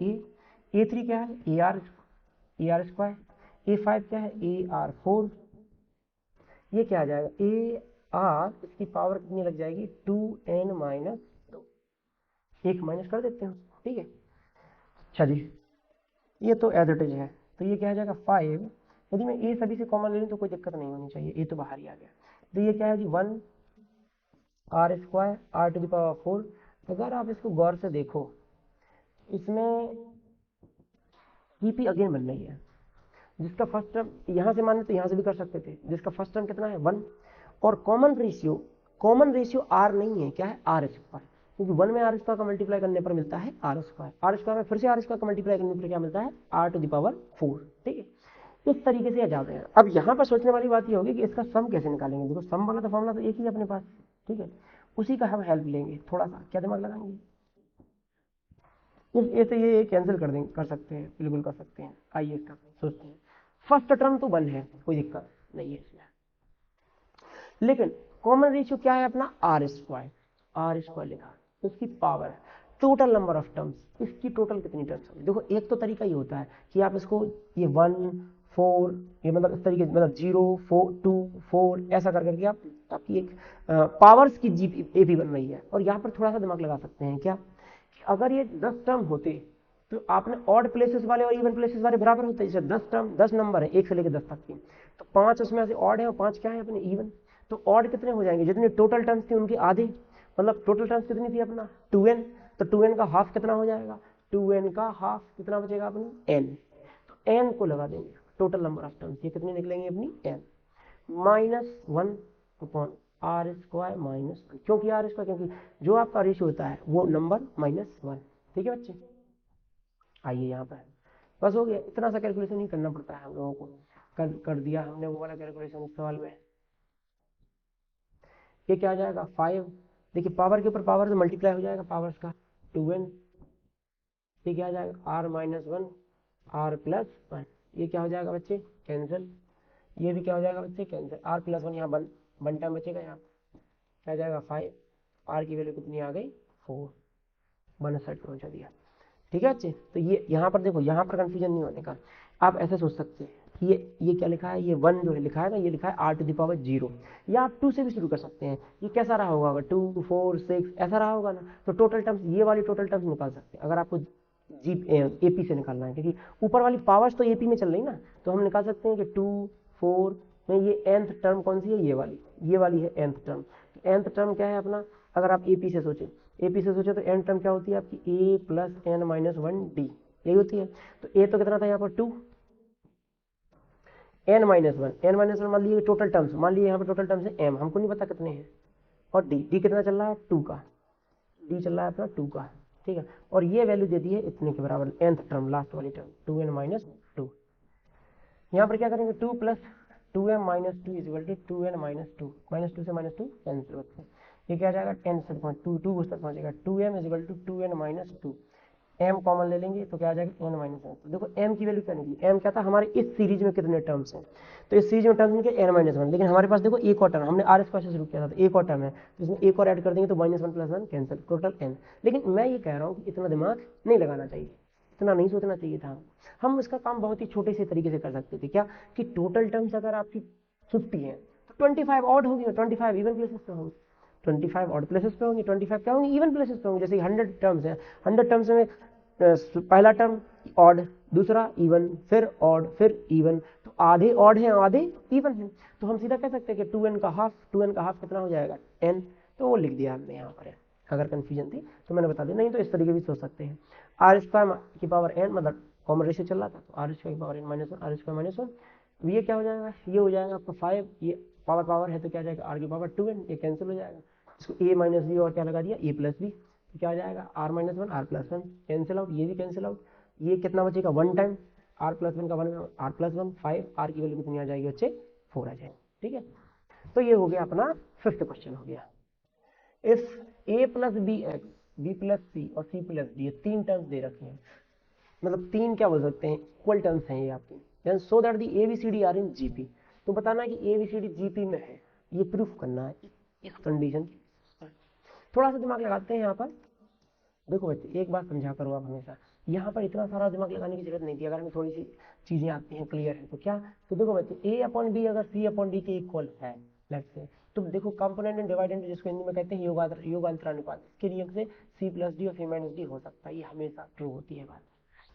S1: a, a3 क्या है ए आर स्क्वायर, a5 क्या है AR4, ये क्या आ जाएगा ए आर इसकी पावर कितनी लग जाएगी 2n-2, एक माइनस कर देते हैं। ठीक है, अच्छा जी ये तो एज इट इज है, तो ये क्या आ जाएगा 5। यदि मैं ए सभी से कॉमन ले लूँ तो कोई दिक्कत नहीं होनी चाहिए, ए तो बाहर ही आ गया। तो ये क्या है जी 1 आर स्क्वायर r⁴। अगर आप इसको गौर से देखो इसमें जीपी अगेन बन रही है, जिसका फर्स्ट टर्म यहाँ से माने तो यहाँ से भी कर सकते थे, जिसका फर्स्ट टर्म कितना है 1, और कॉमन रेशियो आर नहीं है, क्या है आर स्क्वायर, क्योंकि 1 में आर स्क्वायर का मल्टीप्लाई करने पर मिलता है आर स्क्वायर में फिर से आर स्क्वायर का मल्टीप्लाई करने पर क्या मिलता है r⁴। ठीक है, इस तरीके से जाते हैं। अब यहाँ पर सोचने वाली बात ये होगी कि इसका सम कैसे निकालेंगे। देखो सम वाला तो फॉर्मूला तो एक ही है अपने पास। ठीक है, उसी का हम हेल्प लेंगे, थोड़ा सा क्या दिमाग लगाएंगे, इस ए से ये कैंसिल कर देंगे, कर सकते हैं, बिल्कुल कर सकते हैं। आइए इसका सोचते हैं। फर्स्ट टर्म तो 1 है, कोई दिक्कत नहीं है इसमें, लेकिन कॉमन रेशियो क्या है अपना आर स्क्वायर लिखा, उसकी power total number of terms, इसकी टोटल कितनी टर्म्स होगी। देखो एक तो तरीका ये होता है कि आप इसको ये 1 4 ये मतलब इस तरीके मतलब 0 4 2 4 ऐसा कर करके आप आपकी एक पावर्स की जी एपी बन रही है। और यहाँ पर थोड़ा सा दिमाग लगा सकते हैं क्या, अगर ये 10 टर्म होते तो आपने ऑड प्लेसेस वाले और इवन प्लेसेस वाले बराबर होते हैं। जैसे 10 टर्म 10 नंबर है 1 से लेकर 10 तक की, तो 5 उसमें से ऑड है और 5 क्या है अपने इवन। तो ऑड कितने हो जाएंगे, जितने टोटल टर्म्स थे उनके आधे, मतलब टोटल टर्म्स कितनी थी अपना 2n, तो 2n का हाफ कितना हो जाएगा, 2n का हाफ कितना बचेगा अपनी n, तो n को लगा देंगे टोटल नंबर ऑफ टर्म्स, ये कितनी निकलेंगे अपनी n -1 अपॉन आर स्क्वायर -1, क्योंकि आर स्क्वायर क्योंकि जो आपका रेशियो होता है वो नंबर -1। ठीक है बच्चे, आइए यहाँ पर बस हो गया, इतना सा कैलकुलेशन ही करना पड़ता है हम लोगों को, कर दिया हमने वो वाला कैलकुलेशन इस सवाल में। ये क्या आ जाएगा 5, देखिए पावर के ऊपर पावर से मल्टीप्लाई हो जाएगा पावर्स का 2n, ये क्या आ जाएगा r -1 r +1, ये क्या हो जाएगा बच्चे कैंसिल, ये भी क्या हो जाएगा बच्चे कैंसिल, r +1 यहाँ वन टाइम बचेगा, यहाँ क्या आ जाएगा 5, r की वैल्यू कितनी आ गई 4, 62 पहुंचा दिया। ठीक है बच्चे, तो ये यहाँ पर देखो, यहाँ पर कंफ्यूजन नहीं होने का, आप ऐसे सोच सकते हैं ये क्या लिखा है, ये 1 जो है लिखा है ना, ये लिखा है r⁴, या आप 2 से भी शुरू कर सकते हैं। ये कैसा रहा होगा 2 4 6 ऐसा रहा होगा ना, तो टोटल टर्म्स ये वाली टोटल टर्म्स निकाल सकते हैं अगर आपको एपी से निकालना है, क्योंकि ऊपर वाली पावर्स तो एपी में चल रही ना, तो हम निकाल सकते हैं कि 2 4 में ये nth टर्म कौन सी है, ये वाली है nth टर्म। nth टर्म क्या है अपना, अगर आप एपी से सोचें तो nth टर्म क्या होती है आपकी a + n - 1d, यही होती है। तो a तो कितना था यहाँ पर 2, n - 1 मान लीजिए टोटल टर्म्स, मान लीजिए यहाँ पर टोटल टर्म्स है m, हमको नहीं पता कितने हैं, और d कितना चल रहा है 2 का, d चल रहा है अपना 2 का। ठीक है, और ये वैल्यू दे दी है इतने के बराबर nth टर्म, लास्ट वाली टर्म 2n - 2। यहाँ पर क्या करेंगे 2 + 2m - 2 = 2n - 2, -2 से -2 कैंसिल होते हैं, ये क्या आ जाएगा 10 से 2 उस तक पहुंचेगा, 2m = 2n - 2, m कॉमन ले लेंगे तो क्या आ जाएगा n - 1। तो देखो m की वैल्यू क्या निकली, m क्या था हमारे इस सीरीज में कितने टर्म्स हैं, तो इस सीरीज में टर्म्स निकले n - 1, लेकिन हमारे पास देखो एक और टर्म, हमने r स्क्वायर से शुरू किया था तो एक और टर्म है, तो इसमें एक और ऐड कर देंगे तो -1 + 1 कैंसिल, टोटल n। लेकिन मैं ये कह रहा हूँ कि इतना दिमाग नहीं लगाना चाहिए, इतना नहीं सोचना चाहिए था, हम इसका काम बहुत ही छोटे से तरीके से कर सकते थे। क्या कि टोटल टर्म्स अगर आपकी 50 है तो 25 ऑड होगी, 25 इवन प्लेसेस पे होगी, 25 ऑड प्लेसेस पे होंगे, 25 क्या होंगे, इवन प्लेसेस पे होंगे। जैसे 100 टर्म्स हैं, 100 टर्म्स में पहला टर्म ऑड, दूसरा इवन, फिर ऑड, फिर इवन, तो आधे ऑड हैं आधे इवन हैं। तो हम सीधा कह सकते हैं कि 2n का हाफ, 2n का हाफ कितना हो जाएगा, n। तो वो लिख दिया हमने यहाँ पर। अगर कंफ्यूजन थी तो मैंने बता दिया, नहीं तो इस तरीके भी सोच सकते हैं। आर स्क्वायर की पावर n, मतलब कॉमन रेशियो चल रहा था, तो आर स्क्वायर की power n minus 1, R square minus 1, ये क्या हो जाएगा, ये हो जाएगा आपका 5, ये पावर पावर है तो क्या जाएगा आर की पावर 2n, ये कैंसिल हो जाएगा। इसको a माइनस बी और क्या लगा दिया a प्लस बी, तो क्या हो जाएगा R minus 1 R plus 1, cancel out, ये भी कैंसिल आउट। ये कितना बचेगा 1 टाइम आर प्लस 1 का 1 आर प्लस 1, 5, आर की वैल्यू कितनी आ जाएगी बच्चे 4 आ जाएगी। ठीक है, तो ये हो गया अपना 5th क्वेश्चन हो गया। If a plus B X, B plus C और सी प्लस डी, ये 3 टर्म्स दे रखे हैं, मतलब 3 क्या बोल सकते हैं, इक्वल टर्म्स हैं ये आपकी। Then so that the ABCD are in GP, तो बताना है कि ABCD जीपी में है, ये प्रूफ करना है इस कंडीशन। थोड़ा सा दिमाग लगाते हैं यहाँ पर। देखो बच्चे एक बात समझा करो आप हमेशा, यहाँ पर इतना सारा दिमाग लगाने की जरूरत नहीं थी, अगर हमें थोड़ी सी चीजें आती हैं क्लियर है तो क्या। तो देखो बच्चे A अपॉन बी अगर C अपॉन डी के इक्वल है लेट्स से, तो देखो कंपोनेंट एंड डिवाइडेंड जिसको हिंदी में कहते हैं योगांतरानुपात, इसके नियम से C प्लस डी और C माइनस डी हो सकता है, ये हमेशा ट्रू होती है बात।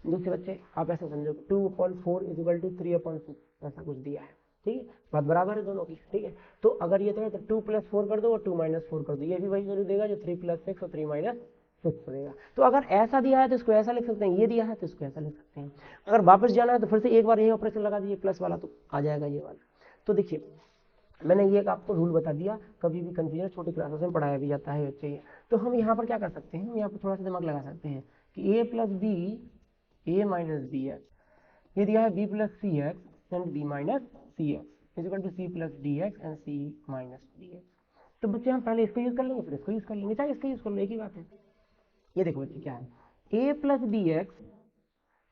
S1: दूसरे बच्चे आप ऐसे समझो 2/4 इक्वल टू 3/6, ऐसा कुछ दिया है, ठीक है, बात बराबर है दोनों की। ठीक है, तो अगर ये तो 2 + 4 कर दो और 2 - 4 कर दो, ये भी वही वैल्यू देगा जो 3 + 6 और 3 - 6 देगा। तो अगर ऐसा दिया है तो इसको ऐसा लिख सकते हैं, ये दिया है तो इसको ऐसा लिख सकते हैं। अगर वापस जाना है तो फिर से एक बार ये ऑपरेशन लगा दीजिए प्लस वाला, तो आ जाएगा ये वाला। तो देखिए मैंने ये आपको रूल बता दिया, कभी भी कंफ्यूजन छोटी क्लासेस में पढ़ाया भी जाता है बच्चे। तो हम यहाँ पर क्या कर सकते हैं, हम यहाँ पर थोड़ा सा दिमाग लगा सकते हैं कि a plus B, a minus B X, ये दिया है b plus C X and b minus C X equal to C plus D X and C minus D X. तो बच्चे हम पहले इसको यूज कर लेंगे फिर इसको यूज कर लेंगे, चाहे इसको यूज कर लो, एक ही बात है। ये देखो बच्चे क्या है, a plus B X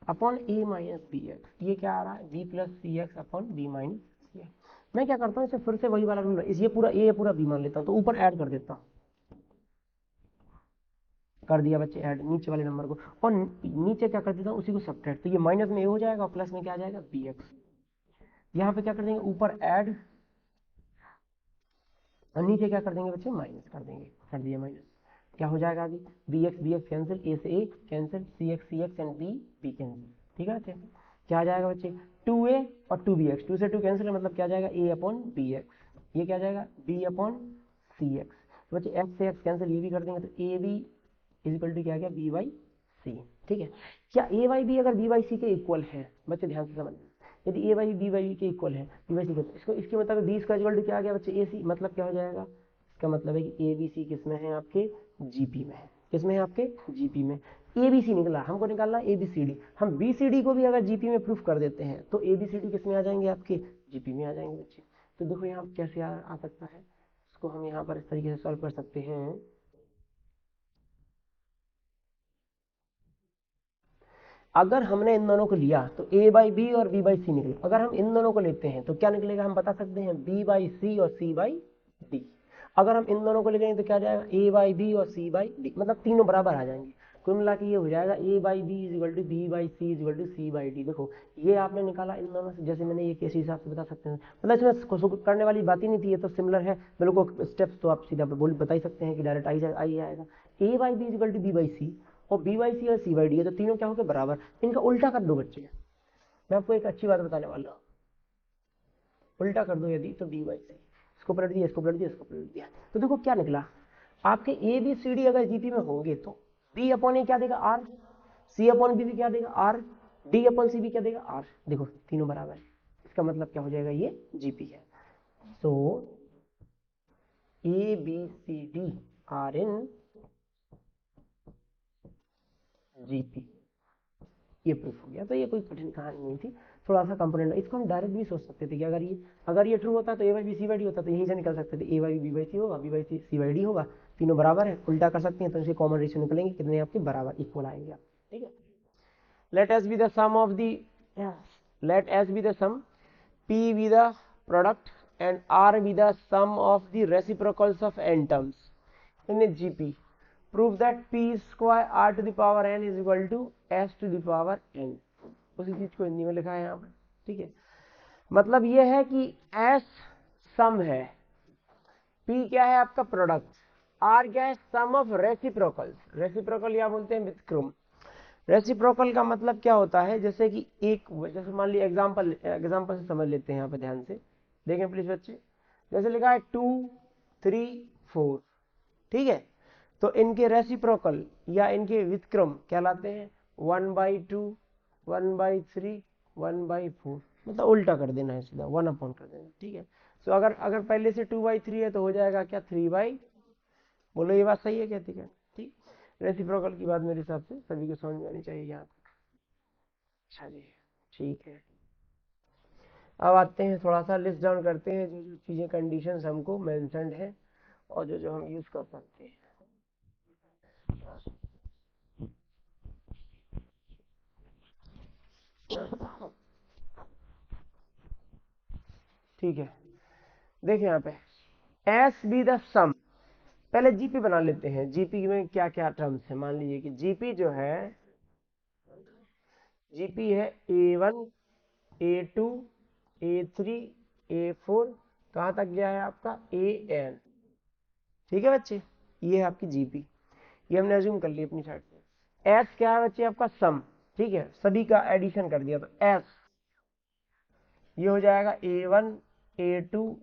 S1: upon a minus B X, ये क्या आ रहा है b plus C X upon b minus C X. मैं क्या करता हूँ इसे फिर से वही वाला रूल, इस ये पूरा a पूरा b मान लेता हूँ, तो ऊपर ऐड कर देता हूँ, कर दिया बच्चे ऐड नीचे वाले नंबर को, और नीचे क्या कर देता हूँ उसी को सब्ट्रैक्ट, तो ये माइनस में a हो जाएगा और प्लस में क्या आ जाएगा bx। यहाँ पे क्या कर देंगे ऊपर ऐड और नीचे क्या कर देंगे बच्चे माइनस कर देंगे, कर दिया माइनस, क्या हो जाएगा अभी bx कैंसिल, a से a cancel, cx and b cancel. ठीक है बच्चे, क्या आ जाएगा बच्चे 2a और 2bx, 2 से 2 कैंसिल, मतलब क्या जाएगा a अपॉन bx, ये क्या जाएगा b अपॉन cx। तो बच्चे x से x कैंसिल, ये भी कर देंगे, तो ab इक्वल टू क्या गया b बाई सी। ठीक है, क्या a बाई बी अगर b बाई सी के इक्वल है, बच्चे ध्यान से समझना, यदि a बाई बी बाई के इक्वल है, b बाई सी के, इसको इसके मतलब b इसका इक्वल टू क्या आ गया बच्चे ac, मतलब क्या हो जाएगा, इसका मतलब है कि abc किस में है आपके gp में है, किस में है आपके gp में। abc निकला, हमको निकालना abcd, हम bcd को भी अगर gp में प्रूफ कर देते हैं तो abcd किस में आ जाएंगे आपके gp में आ जाएंगे बच्चे। तो देखो यहाँ कैसे आ सकता है, इसको हम यहाँ पर इस तरीके से सॉल्व कर सकते हैं। अगर हमने इन दोनों को लिया तो a बाई बी और b बाई सी निकले, अगर हम इन दोनों को लेते हैं तो क्या निकलेगा, हम बता सकते हैं b बाई सी और c बाई डी। अगर हम इन दोनों को ले लेंगे तो क्या जाएगा a बाई बी और c बाई डी, मतलब तीनों बराबर आ जाएंगे। कुल मिला के ये हो जाएगा a by B is equal to B by C is equal to C by D. देखो ये आपने निकाला इन दोनों से, जैसे मैंने ये किस हिसाब से बता सकते हैं, मतलब इसमें करने वाली बात ही नहीं थी, ये तो सिमिलर है बिल्कुल स्टेप्स, तो आप सीधा बोल बता ही सकते हैं कि डायरेक्ट आई आएगा a by B is equal to B by C और बी बाई सी और सी बाई डी है, तो तीनों क्या हो गए बराबर। इनका उल्टा कर दो बच्चे, मैं आपको एक अच्छी बात बताने वाला हूँ, उल्टा कर दो यदि तो डी बाई सी, इसको पलट दिया इसको पलट दिया इसको पलट दिया, तो देखो क्या निकला आपके ए बी सी डी अगर जीपी में होंगे तो बी अपॉन ए क्या देगा आर, सी अपॉन बी भी क्या देगा आर, डी अपॉन सी भी क्या देगा आर। देखो तीनों बराबर है, इसका मतलब क्या हो जाएगा ये जीपी है। So A B C D are in GP, ये प्रूफ हो गया। तो ये कोई कठिन कहानी नहीं थी, थोड़ा सा कंपोनेंट, इसको हम डायरेक्ट भी सोच सकते थे कि अगर ये ट्रू होता तो A by B C by D होता, तो यहीं से निकल सकते थे A by B by C होगा, B by C C by D होगा, तीनों बराबर है, उल्टा कर सकते हैं तो इनसे कॉमन रेशियो निकलेंगे, कितने आपके बराबर इक्वल आएंगे आप। ठीक है, let S be the sum of the, let S be the sum, P be the product and R be the sum of the reciprocals of N terms in a GP. prove that p square r to the power n is equal to s to the power n। उसी चीज को हिंदी में लिखा है यहाँ पर। ठीक है, मतलब ये है कि s सम है, p क्या है आपका प्रोडक्ट, आर क्या है, सम ऑफ रेसिप्रोकल्स। रेसिप्रोकल या बोलते हैं व्युत्क्रम। रेसिप्रोकल का मतलब क्या होता है, जैसे कि एक, जैसे मान लीजिए एग्जांपल से समझ लेते हैं यहाँ पे ध्यान से देखें प्लीज बच्चे। जैसे लिखा है 2 3 4, ठीक है, तो इनके रेसिप्रोकल या इनके व्युत्क्रम कहलाते हैं 1/2, 1/3, 1/4, मतलब उल्टा कर देना है, सीधा 1 अपॉन कर देना, ठीक है। तो अगर पहले से 2/3 है तो हो जाएगा क्या 3/, बोलो ये बात सही है क्या, ठीक है, ठीक। रेसिप्रोकल की बात मेरे हिसाब से सभी को समझ में आनी चाहिए यहाँ तक। अच्छा जी, ठीक है। अब आते हैं थोड़ा सा लिस्ट डाउन करते हैं जो जो चीजें कंडीशंस हमको मेंशन्ड है और जो जो हम यूज कर सकते हैं। ठीक है, देखिए यहाँ पे एस बी द सम। पहले जीपी बना लेते हैं। जीपी में क्या क्या टर्म्स है, मान लीजिए कि जीपी जो है, जीपी है A1 A2 A3 A4, कहां तक गया है आपका AN, ठीक है बच्चे, ये है आपकी जीपी। ये हमने अज्यूम कर ली अपनी साइड से। एस क्या है बच्चे, आपका सम, ठीक है, सभी का एडिशन कर दिया तो एस ये हो जाएगा A1 A2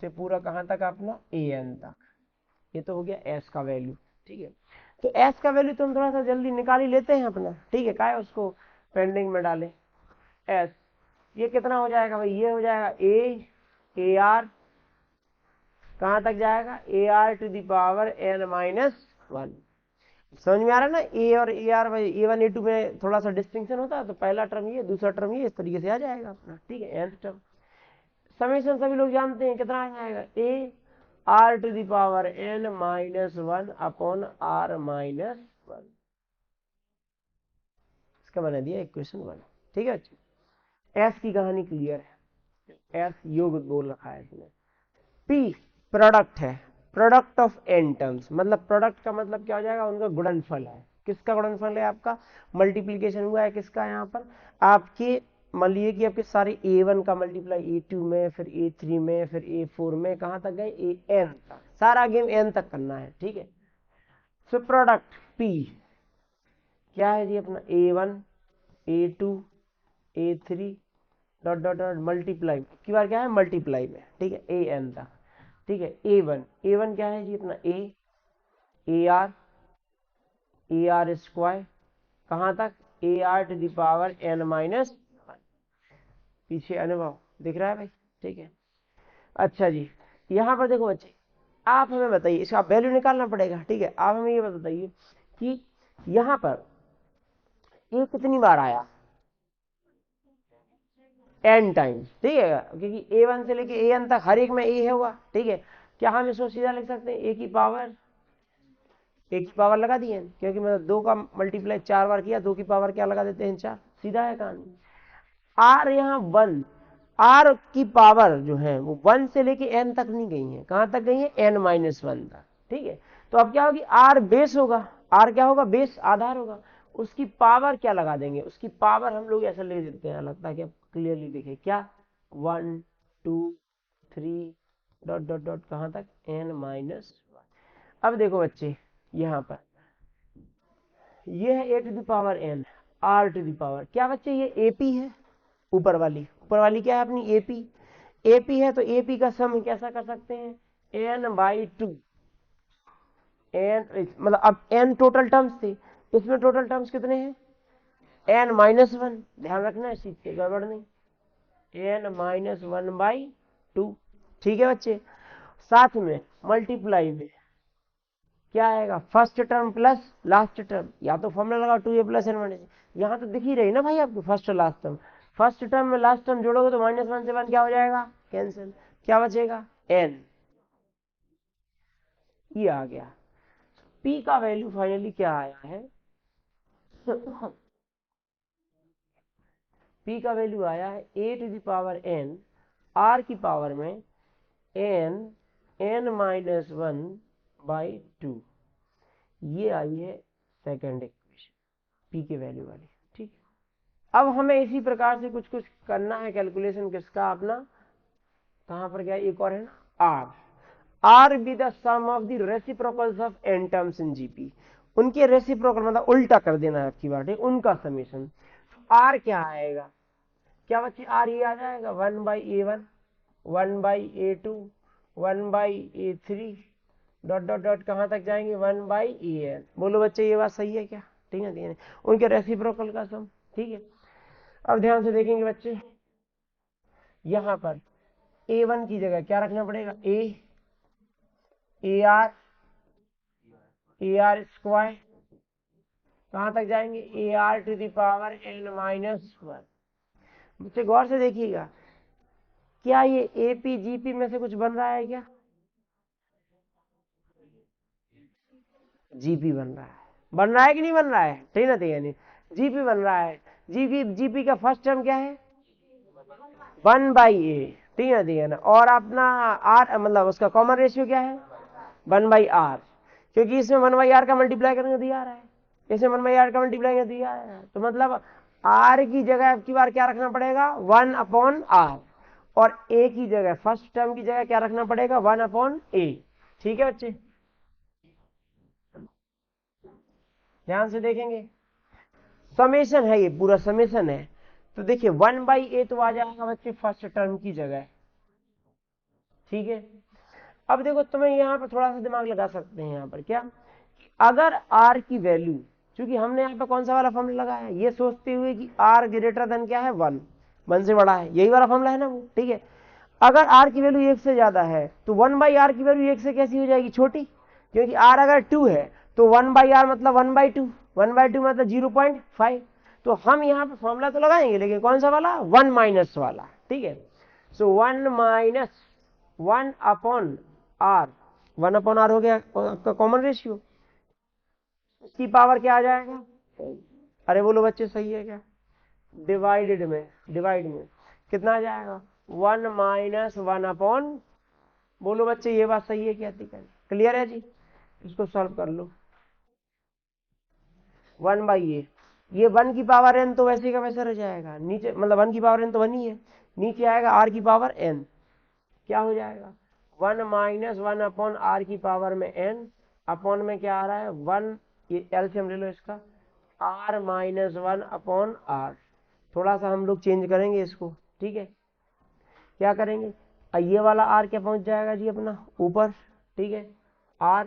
S1: से पूरा कहां तक अपना AN तक। ये तो हो गया एस का वैल्यू, ठीक है। तो एस का वैल्यू तो हम थोड़ा सा जल्दी निकाल ही लेते हैं अपना, ठीक है, क्या है उसको पेंडिंग में डालें। एस ये कितना हो जाएगा भाई, ये हो जाएगा ए आर, कहां तक जाएगा AR⁻n-1। समझ में आ रहा है ना, ए और ए आर भाई, A1 A2 में थोड़ा सा डिस्टिंक्शन होता है, तो पहला टर्म ये दूसरा टर्म ये, इस तरीके से आ जाएगा अपना, ठीक है। nth टर्म समेशन सभी लोग जानते हैं कितना आ जाएगा AR⁻n-1 अपॉन R-1, इसका बना दिया इक्वेशन 1, ठीक है बच्चे। एस की कहानी क्लियर है, एस योग बोल रखा है इसमें। पी प्रोडक्ट है, प्रोडक्ट ऑफ एन टर्म्स, मतलब प्रोडक्ट का मतलब क्या हो जाएगा, उनका गुणनफल है। किसका गुणनफल है, आपका मल्टीप्लीकेशन हुआ है किसका, यहाँ पर आपके मान लीजिए कि आपके सारे A1 का मल्टीप्लाई A2 में, फिर A3 में, फिर A4 में, कहां तक गए AN तक, सारा गेम N तक करना है, ठीक है। सो प्रोडक्ट P क्या है जी अपना A1 A2 A3 dot dot dot multiply की बार क्या है मल्टीप्लाई में, ठीक है, AN तक, ठीक है। A1 क्या है जी अपना AR स्क्वायर कहां तक AR⁻n-1, पीछे अनुभव दिख रहा है भाई, ठीक है। अच्छा जी, यहां पर देखो बच्चे, आप हमें बताइए, इसका वैल्यू निकालना पड़ेगा, ठीक है। आप हमें ये बताइए कि यहां पर ये कितनी बार आया, n टाइम्स, ठीक है, क्योंकि A1 से लेके AN तक हर एक में A है हुआ, ठीक है। क्या हम इसको सीधा लिख सकते हैं एक की पावर लगा दिए, क्योंकि मतलब 2 का मल्टीप्लाई 4 बार किया, 2 की पावर क्या लगा देते हैं 4, सीधा है कहानी। आर यहाँ 1, आर की पावर जो है वो 1 से लेके n तक नहीं गई है, कहां तक गई है n-1 तक, ठीक है। तो अब क्या होगी, आर बेस होगा, आर क्या होगा, बेस आधार होगा, उसकी पावर क्या लगा देंगे, उसकी पावर हम लोग ऐसा ले देते हैं, लगता है कि आप क्लियरली देखें क्या 1 2 3 डॉट डॉट डॉट कहां तक n-1। अब देखो बच्चे, यहां पर ये है A⁻n, R⁻, क्या बच्चे ये AP है, ऊपर वाली क्या है अपनी AP है, तो AP का सम कैसा कर सकते हैं n/2, n मतलब अब n टोटल टर्म्स थे, इसमें टोटल टर्म्स कितने हैं n-1, ध्यान रखना इस चीज से गड़बड़ नहीं, n-1/2, ठीक है बच्चे। साथ में मल्टीप्लाई में क्या आएगा, first term plus last term, या तो फॉर्मूला लगाओ 2a + n-1, यहां तो दिख ही रही ना भाई आपको फर्स्ट और लास्ट टर्म, फर्स्ट टर्म में लास्ट टर्म जोड़ोगे तो -1 से 1 क्या हो जाएगा कैंसिल, क्या बचेगा n, ये आ गया। p का वैल्यू फाइनली क्या आया है p का वैल्यू आया है A⁻n, r की पावर में n-1/2, ये आई है सेकंड इक्वेशन p के वैल्यू वाली, ठीक। अब हमें इसी प्रकार से कुछ कुछ करना है कैलकुलेशन, किसका अपना, कहां पर गया एक और है ना R be the sum of the reciprocals of N terms in GP. उनके रेसिप्रोकल मतलब उल्टा कर देना है आपकी बात है, उनका समेशन। आर क्या आएगा, क्या बच्चे आर ये आ जाएगा 1/A1 1/A2 1/A3 dot dot dot कहां तक जाएंगे 1/AN। बोलो बच्चे ये बात सही है क्या, ठीक है, ठीक है, उनके रेसिप्रोकल का सम, ठीक है। अब ध्यान से देखेंगे बच्चे, यहां पर A1 की जगह क्या रखना पड़ेगा, AR स्क्वायर कहां तक जाएंगे AR⁻n-1। बच्चे गौर से देखिएगा, क्या ये AP GP में से कुछ बन रहा है क्या, जीपी बन रहा है कि नहीं बन रहा है, ठीक ना, ठीक है, नहीं जीपी बन रहा है। जीपी का फर्स्ट टर्म क्या है 1/A, ठीक है, ठीक है ना, और अपना आर मतलब उसका कॉमन रेशियो क्या है 1/R, क्योंकि इसमें 1/R का मल्टीप्लाई करके दिया रहा है, इसमें 1/R का मल्टीप्लाई करके दिया है, तो मतलब R की जगह की बार क्या रखना पड़ेगा 1/R, और A की जगह फर्स्ट टर्म की जगह क्या रखना पड़ेगा 1/A। ठीक है बच्चे, ध्यान से देखेंगे, समेशन है, ये पूरा समेशन है। तो देखिए 1/A तो आ जाएगा बच्चे फर्स्ट टर्म की जगह, ठीक है। अब देखो तुम्हें यहाँ पर थोड़ा सा दिमाग लगा सकते हैं, यहाँ पर क्या, अगर R की वैल्यू, क्योंकि हमने यहाँ पे कौन सा वाला फॉर्मूला लगाया है, ये सोचते हुए कि R ग्रेटर देन क्या है 1 से बड़ा है, यही वाला फॉर्मूला है ना वो, ठीक है। अगर R की वैल्यू 1 से ज्यादा है तो 1/R की वैल्यू 1 से कैसी हो जाएगी, छोटी, क्योंकि R अगर 2 है तो 1/R मतलब 1/2, 1/2 मतलब 0.5। तो हम यहाँ पे फॉर्मूला तो लगाएंगे, लेकिन कौन सा वाला 1 माइनस वाला, ठीक है। सो 1 माइनस 1/R, 1/R हो गया आपका कॉमन रेशियो, इसकी पावर क्या आ जाएगा, अरे बोलो बच्चे सही है क्या, डिवाइड में कितना आ जाएगा 1 माइनस 1/, बोलो बच्चे ये बात सही है क्या, क्लियर है जी, इसको सॉल्व कर लो 1/A, ये 1 की पावर n तो वैसे का वैसा रह जाएगा नीचे, मतलब 1 की पावर n तो 1 ही है, नीचे आएगा r की पावर n, क्या हो जाएगा 1 माइनस 1/R की पावर में n, अपॉन में क्या आ रहा है 1, ये एलसीएम ले लो इसका, r माइनस 1/R। थोड़ा सा हम लोग चेंज करेंगे इसको, ठीक है, क्या करेंगे, ये वाला r क्या पहुंच जाएगा जी अपना ऊपर, ठीक है, r,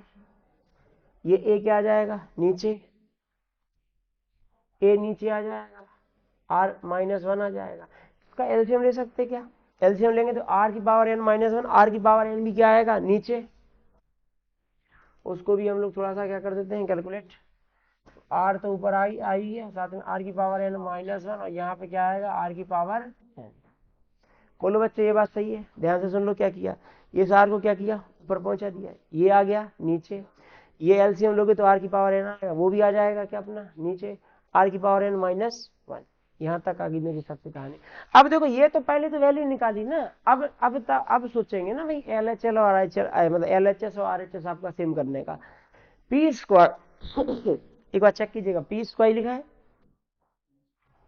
S1: ये a क्या आ जाएगा नीचे, a नीचे आ जाएगा, r माइनस 1 आ जाएगा। इसका एलसीएम ले सकते क्या, एलसीएम लेंगे तो r की पावर n-1, r की पावर n भी क्या आएगा नीचे, उसको भी हम लोग थोड़ा सा क्या कर देते हैं कैलकुलेट, r तो ऊपर आई है, साथ में r की पावर n-1, और यहाँ पे क्या आएगा r की पावर n। बोलो बच्चे ये बात सही है, ध्यान से सुन लो, क्या किया, ये r को क्या किया ऊपर पहुंचा दिया, ये आ गया नीचे, ये एलसीएम लोगे तो r की पावर n आएगा, वो भी आ जाएगा क्या अपना नीचे, r की पावर n-1। यहाँ तक आगे मेरी सबसे कहानी। अब देखो ये तो पहले तो वैल्यू निकाली ना, अब सोचेंगे ना भाई LHL और RHL, मतलब LHS और RHS आपका सेम करने का, पी स्क्वायर एक बार चेक कीजिएगा, पी स्क्वायर लिखा है,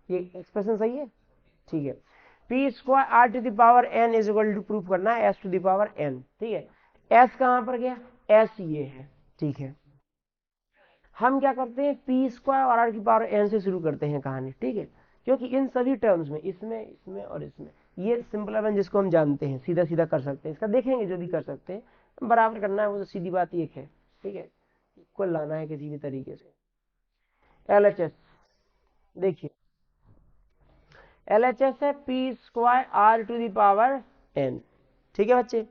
S1: ये एक्सप्रेशन सही है, ठीक है, P square R to the power n is equal to proof करना है s to the power n, ठीक है, s कहां पर गया, s ये है, ठीक है। हम क्या करते हैं पी स्क्वायर और आर की पावर n से शुरू करते हैं कहानी, ठीक है, क्योंकि इन सभी टर्म्स में इसमें और इसमें ये सिंपल वन जिसको हम जानते हैं सीधा सीधा कर सकते हैं, इसका देखेंगे जो भी कर सकते हैं, बराबर करना है वो तो सीधी बात एक है, ठीक है, इक्वल लाना है किसी भी तरीके से। LHS देखिए, LHS है P square R to the power n, ठीक है बच्चे,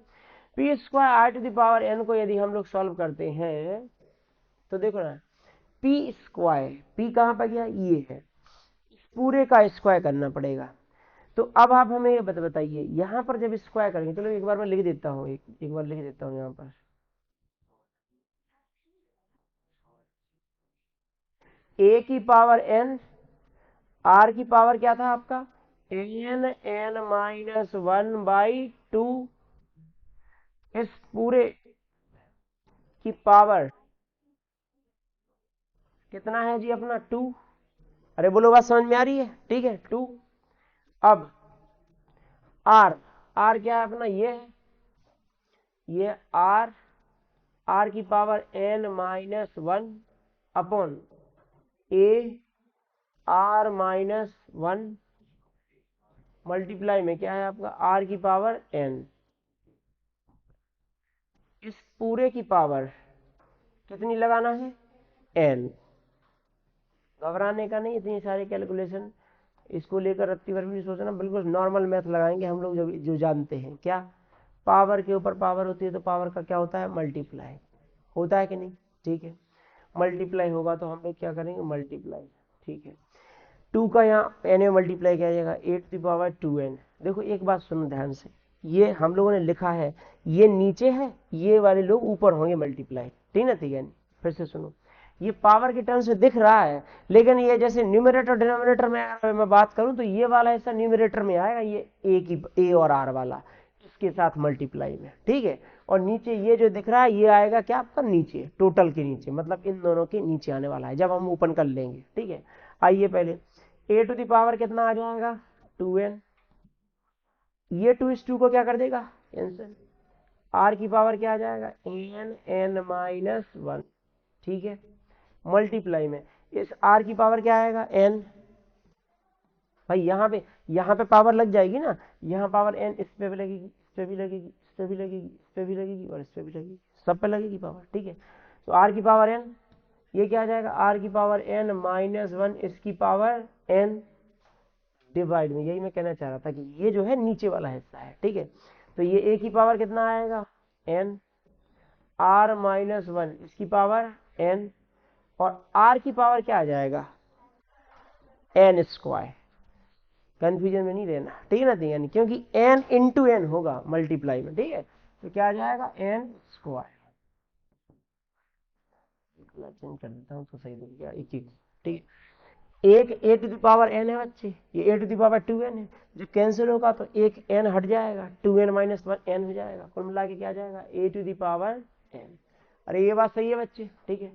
S1: P square R to the power n को यदि हम लोग सॉल्व करते हैं तो देखो ना, पी स्क्वायर, पी कहां पर गया, ये है, पूरे का स्क्वायर करना पड़ेगा। तो अब आप हमें ये बताइए, यहां पर जब स्क्वायर करेंगे, चलो एक बार मैं लिख देता हूँ, एक बार लिख देता हूँ यहाँ पर, a की पावर n, r की पावर क्या था आपका n-1/2, इस पूरे की पावर कितना है जी अपना 2, अरे बोलो बात समझ में आ रही है, ठीक है 2। अब r क्या है अपना ये है, ये आर की power n minus 1 upon A R minus 1 multiply में क्या है आपका आर की पावर n। इस पूरे की पावर कितनी लगाना है n। घबराने का नहीं, इतनी सारी कैलकुलेशन इसको लेकर रत्ती भर भी नहीं सोचना, बिल्कुल नॉर्मल मैथ लगाएंगे हम लोग जो जानते हैं। क्या पावर के ऊपर पावर होती है तो पावर का क्या होता है मल्टीप्लाई होता है कि नहीं, ठीक है। मल्टीप्लाई होगा तो हम लोग क्या करेंगे मल्टीप्लाई, ठीक है। 2 का यहाँ n में मल्टीप्लाई किया जाएगा 8⁻²n। देखो एक बात सुनो ध्यान से, ये हम लोगों ने लिखा है ये नीचे है, ये वाले लोग ऊपर होंगे मल्टीप्लाई, ठीक ना, ठीक है। फिर से सुनो, ये पावर के टर्म्स में दिख रहा है, लेकिन ये जैसे न्यूमरेटर डिनोमिनेटर में मैं बात करूं तो ये वाला हिस्सा न्यूमरेटर में आएगा, ये ए और आर वाला इसके साथ मल्टीप्लाई में, ठीक है। और नीचे ये जो दिख रहा है ये आएगा क्या आपका नीचे, टोटल के नीचे, मतलब इन दोनों के नीचे आने वाला है जब हम ओपन कर लेंगे, ठीक है। आइए पहले a⁻ कितना आ जाएगा 2n, ये 2 इस 2 को क्या कर देगा कैंसिल, r की पावर क्या आ जाएगा n माइनस 1, ठीक है। मल्टीप्लाई में इस r की पावर क्या आएगा n, भाई यहाँ पे पावर लग जाएगी ना, यहाँ पावर n इस पे भी लगेगी, इस पे भी लगेगी, इस पे भी लगेगी, इस पे भी लगेगी और इस पे भी लगेगी, सब पे लगेगी पावर, ठीक है। तो r की पावर n, ये क्या आ जाएगा r की पावर n माइनस 1 इसकी पावर n डिवाइड में, यही मैं कहना चाह रहा था कि ये जो है नीचे वाला हिस्सा है, ठीक है। तो ये a की पावर कितना आएगा n, r माइनस 1 इसकी पावर n, और r की पावर क्या आ जाएगा n स्क्वायर। कंफ्यूजन में नहीं रहना, ठीक है ना, ठीक है, क्योंकि n इंटू n होगा मल्टीप्लाई में, ठीक है। तो क्या आ जाएगा n स्क्वायर, चेंज कर देता हूँ तो सही दिखेगा एक एक, ठीक है। एक a⁻n है बच्चे, ये a⁻2n है, जो कैंसिल होगा तो एक n हट जाएगा, 2n माइनस 1n हो जाएगा, कुल मिला के क्या आ जाएगा a⁻n। अरे ये बात सही है बच्चे, ठीक है।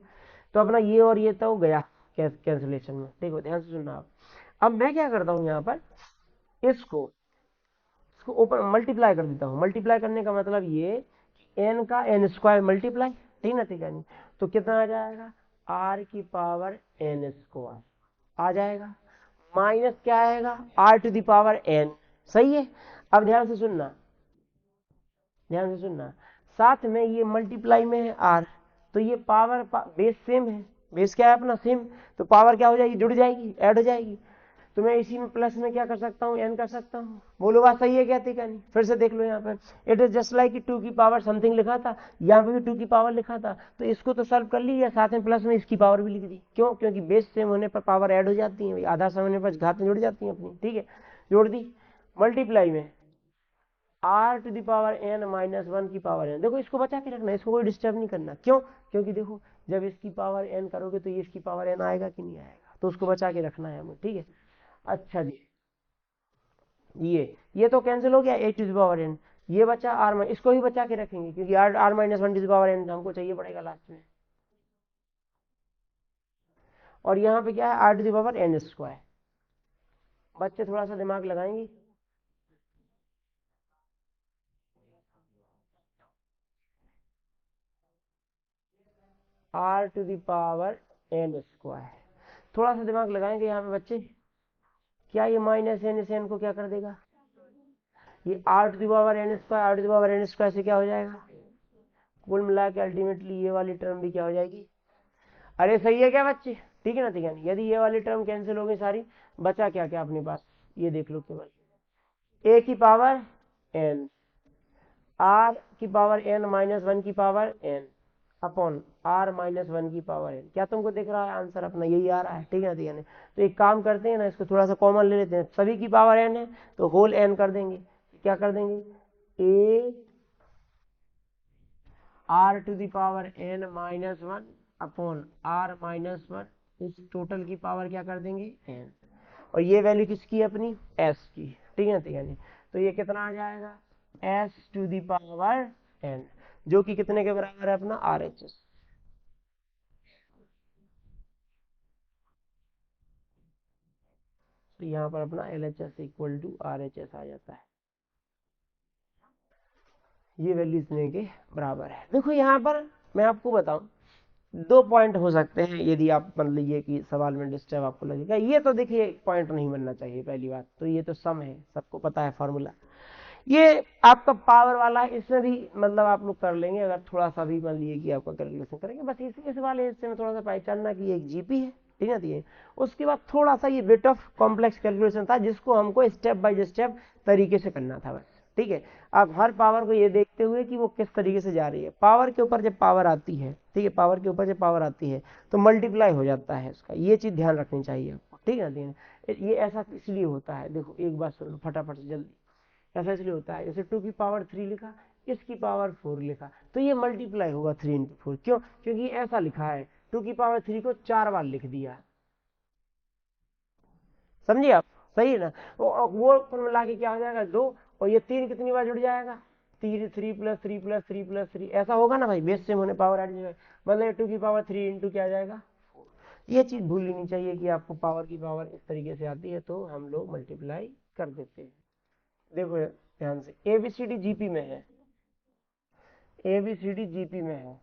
S1: तो अपना ये और ये तो गया कैंसिलेशन में, देखो ध्यान से सुनना आप। अब मैं क्या करता हूँ यहाँ पर इसको ऊपर मल्टीप्लाई कर देता हूँ। मल्टीप्लाई करने का मतलब ये n का n स्क्वायर मल्टीप्लाई, ठीक ना, ठीक है। तो कितना आ जाएगा r की पावर n स्क्वायर आ जाएगा, माइनस क्या आएगा r⁻n, सही है। अब ध्यान से सुनना, ध्यान से सुनना, साथ में ये मल्टीप्लाई में है r, तो ये पावर बेस सेम है, बेस क्या है अपना सेम, तो पावर क्या हो जाएगी जुड़ जाएगी, ऐड हो जाएगी। तो मैं इसी में प्लस में क्या कर सकता हूँ n कर सकता हूँ, बोलो बात सही है क्या, ठीक है नहीं। फिर से देख लो यहाँ पर, इट इज जस्ट लाइक 2 की पावर समथिंग लिखा था, यहाँ पे भी 2 की पावर लिखा था, तो इसको तो सॉल्व कर लिया, साथ में प्लस में इसकी पावर भी लिख दी, क्यों, क्योंकि बेस सेम होने पर पावर ऐड हो जाती है, आधा समय होने पर घात में जुड़ जाती है अपनी, ठीक है, जोड़ दी। मल्टीप्लाई में r⁻n माइनस 1 की पावर n, देखो इसको बचा के रखना, इसको कोई डिस्टर्ब नहीं करना, क्यों, क्योंकि देखो जब इसकी पावर n करोगे तो ये इसकी पावर n आएगा कि नहीं आएगा, तो उसको बचा के रखना है हमें, ठीक है। अच्छा जी, ये तो कैंसिल हो गया a⁻n, ये बचा r, इसको भी बचा के रखेंगे क्योंकि r माइनस 1 हमको चाहिए पड़ेगा लास्ट में। और यहाँ पे क्या है r⁻n स्क्वायर, बच्चे थोड़ा सा दिमाग लगाएंगे, r⁻n स्क्वायर, थोड़ा सा दिमाग लगाएंगे यहाँ पे बच्चे। क्या ये माइनस n से n को क्या कर देगा, ये r⁻n स्क्वायर से क्या हो जाएगा, कुल मिला के अल्टीमेटली ये वाली टर्म भी क्या हो जाएगी, अरे सही है क्या बच्चे, ठीक है ना, ठीक है। यदि ये वाली टर्म कैंसिल हो गई सारी, बचा क्या क्या अपने पास, ये देख लो केवल a की पावर n, r की पावर n माइनस 1 की power n upon r minus 1 की पावर n। क्या तुमको दिख रहा है आंसर अपना यही आ रहा है, ठीक है, ठीक है। तो एक काम करते हैं ना, इसको थोड़ा सा कॉमन ले लेते हैं, सभी की पावर n है तो होल n कर देंगे, क्या कर देंगे a r⁻n minus 1 upon r minus 1, इस टोटल की पावर क्या कर देंगे n, और ये वैल्यू किसकी है अपनी s की, ठीक है, ठीक है। तो ये कितना आ जाएगा s⁻n, जो कि कितने के बराबर है अपना RHS। तो यहाँ पर अपना LHS इक्वल टू RHS आ जाता है, ये वैल्यू इतने के बराबर है। देखो यहाँ पर मैं आपको बताऊं 2 पॉइंट हो सकते हैं यदि आप मान लीजिए कि सवाल में डिस्टर्ब आपको लगेगा। ये तो देखिए पॉइंट नहीं बनना चाहिए पहली बात तो, ये तो सम है, सबको पता है फॉर्मूला। ये आपका पावर वाला है, इसमें भी मतलब आप लोग कर लेंगे अगर थोड़ा सा भी मान लीजिए कि आपका कैलकुलेशन करेंगे। बस इस वाले हिस्से में थोड़ा सा पहचानना कि एक जीपी है, ठीक है। ये उसके बाद थोड़ा सा ये बिट ऑफ कॉम्प्लेक्स कैलकुलेशन था जिसको हमको स्टेप बाय स्टेप तरीके से करना था बस, ठीक है। आप हर पावर को ये देखते हुए कि वो किस तरीके से जा रही है। पावर के ऊपर जब पावर आती है, ठीक है, पावर के ऊपर जब पावर आती है तो मल्टीप्लाई हो जाता है उसका, ये चीज ध्यान रखनी चाहिए आपको, ठीक है। ये ऐसा इसलिए होता है, देखो एक बात सुन लो फटाफट से जल्दी। ऐसा इसलिए होता है, जैसे 2 की पावर 3 लिखा, इसकी पावर 4 लिखा, तो ये मल्टीप्लाई होगा 3 इंटू 4। क्यों? क्योंकि ऐसा लिखा है 2 की पावर 3 को 4 बार लिख दिया, समझिए आप, सही है ना। वो मिला के क्या हो जाएगा 2, और ये 3 कितनी बार जुड़ जाएगा 3, 3 प्लस 3 प्लस 3 प्लस 3, ऐसा होगा ना भाई, बेस सेम होने पावर ऐड जाएगा, मतलब 2 की पावर 3 इंटू क्या आ जाएगा। ये चीज भूलनी नहीं चाहिए कि आपको पावर की पावर इस तरीके से आती है तो हम लोग मल्टीप्लाई कर देते हैं। देखो ध्यान से, एबीसीडी जीपी में है, एबीसीडी जीपी में है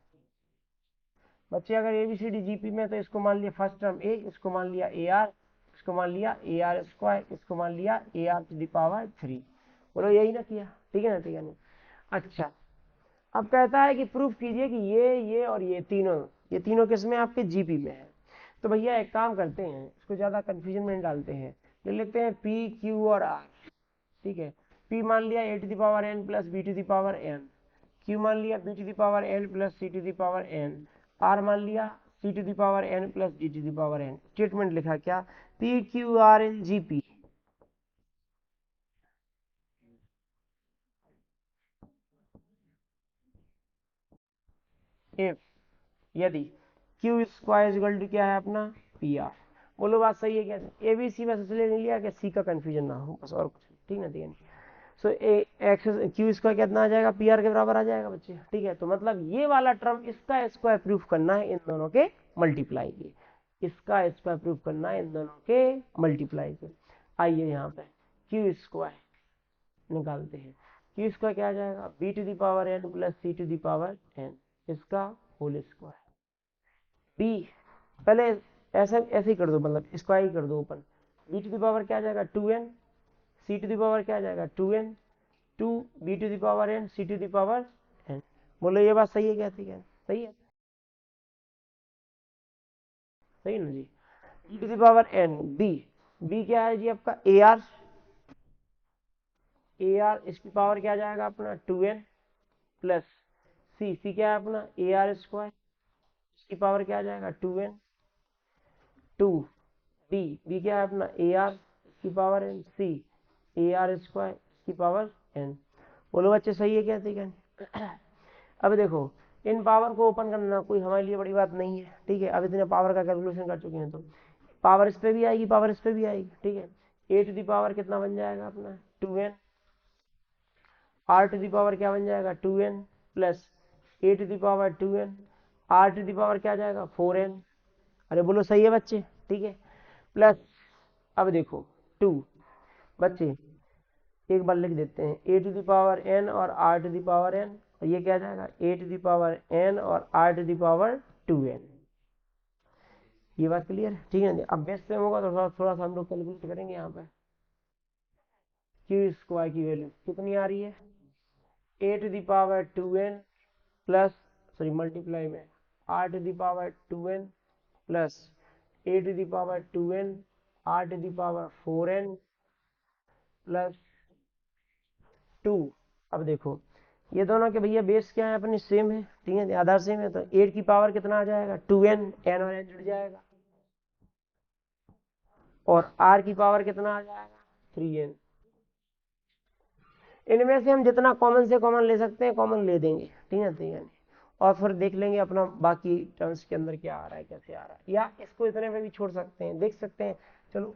S1: बच्चे। अगर एबीसीडी जीपी में तो इसको मान लिया फर्स्ट टर्म ए, इसको मान लिया ए आर, इसको मान लिया ए आर स्क्वायर, इसको मान लिया A R to the power 3। बोलो यही ना किया, ठीक है ना, ठीक है ना। अच्छा, अब कहता है कि प्रूफ कीजिए कि ये और ये तीनों किस में आपके जीपी में है। तो भैया एक काम करते हैं, इसको ज्यादा कंफ्यूजन में नहीं डालते हैं, ले लेते हैं पी क्यू और आर, ठीक है। P मान लिया a to the power n plus b to the power n, Q मान लिया b to the power n plus c to the power n, R मान लिया c to the power n plus d to the power n। Statement लिखा क्या, P Q R N G P। If यदि Q square equal to क्या है अपना PR। बोलो बात सही है क्या? ABC बस इसलिए नहीं लिया कि C का कंफ्यूजन ना हो, बस और कुछ, ठीक ना, ठीक है। सो एक्स क्यू स्क्वायर कितना आ जाएगा, पी आर के बराबर आ जाएगा बच्चे, ठीक है। तो मतलब ये वाला टर्म इसका स्क्वायर प्रूफ करना है इन दोनों के मल्टीप्लाई के, इसका स्क्वायर प्रूफ करना है इन दोनों के मल्टीप्लाई के। आइए यहाँ पे क्यू स्क्वायर निकालते हैं। क्यू स्क्वायर क्या आ जाएगा, B to the power N plus C to the power N, इसका होल स्क्वायर। बी पहले ऐसे ऐसे ही कर दो, मतलब स्क्वायर ही कर दो open. B to the power क्या आ जाएगा 2n, C to the power क्या आ जाएगा 2n, 2 B to the power n C to the power n। बोलो ये बात सही है क्या? ठीक है, सही है, सही ना जी। B to the power n, B क्या है जी आपका ए आर, इसकी पावर क्या आ जाएगा अपना 2n प्लस सी क्या है अपना ए आर स्क्वायर, इसकी पावर क्या आ जाएगा 2n, 2 बी क्या है अपना ए आर, इसकी power n, C A R square, इसकी पावर n। बोलो बच्चे सही है क्या? ठीक है। अब देखो इन पावर को ओपन करना कोई हमारे लिए बड़ी बात नहीं है, ठीक है। अब इतने पावर का कैलकुलेशन कर चुके हैं तो पावर इस पे भी आएगी, पावर इस पे भी आएगी, ठीक है। ए टू द पावर कितना बन जाएगा अपना 2n, R to the power क्या बन जाएगा 2n plus A to the power 2n, R to the power क्या जाएगा 4n। अरे बोलो सही है बच्चे, ठीक है। प्लस अब देखो 2 बच्चे एक बार लिख देते हैं A to the power n और R to the power n, और ये क्या जाएगा A to the power n और R to the power 2n। ये बात क्लियर है, ठीक है। अब बेस सेम होगा तो थोड़ा सा हम लोग कैलकुलेट करेंगे यहाँ पे। क्यू स्क्वायर की वैल्यू कितनी आ रही है A to the power 2n plus sorry multiply में R to the power 2n plus A to the power 2n R to the power 4n plus 2। अब देखो ये दोनों के भैया बेस क्या है अपनी सेम है, ठीक है, आधार सेम है, तो 8 की पावर कितना आ जाएगा 2n, n और n जुड़ जाएगा, और r की पावर कितना आ जाएगा 3n। इनमें से हम जितना कॉमन से कॉमन ले सकते हैं कॉमन ले देंगे, ठीक है, ठीक है। और फिर देख लेंगे अपना बाकी टर्म्स के अंदर क्या आ रहा है, कैसे आ रहा है, या इसको इतने में भी छोड़ सकते हैं, देख सकते हैं। चलो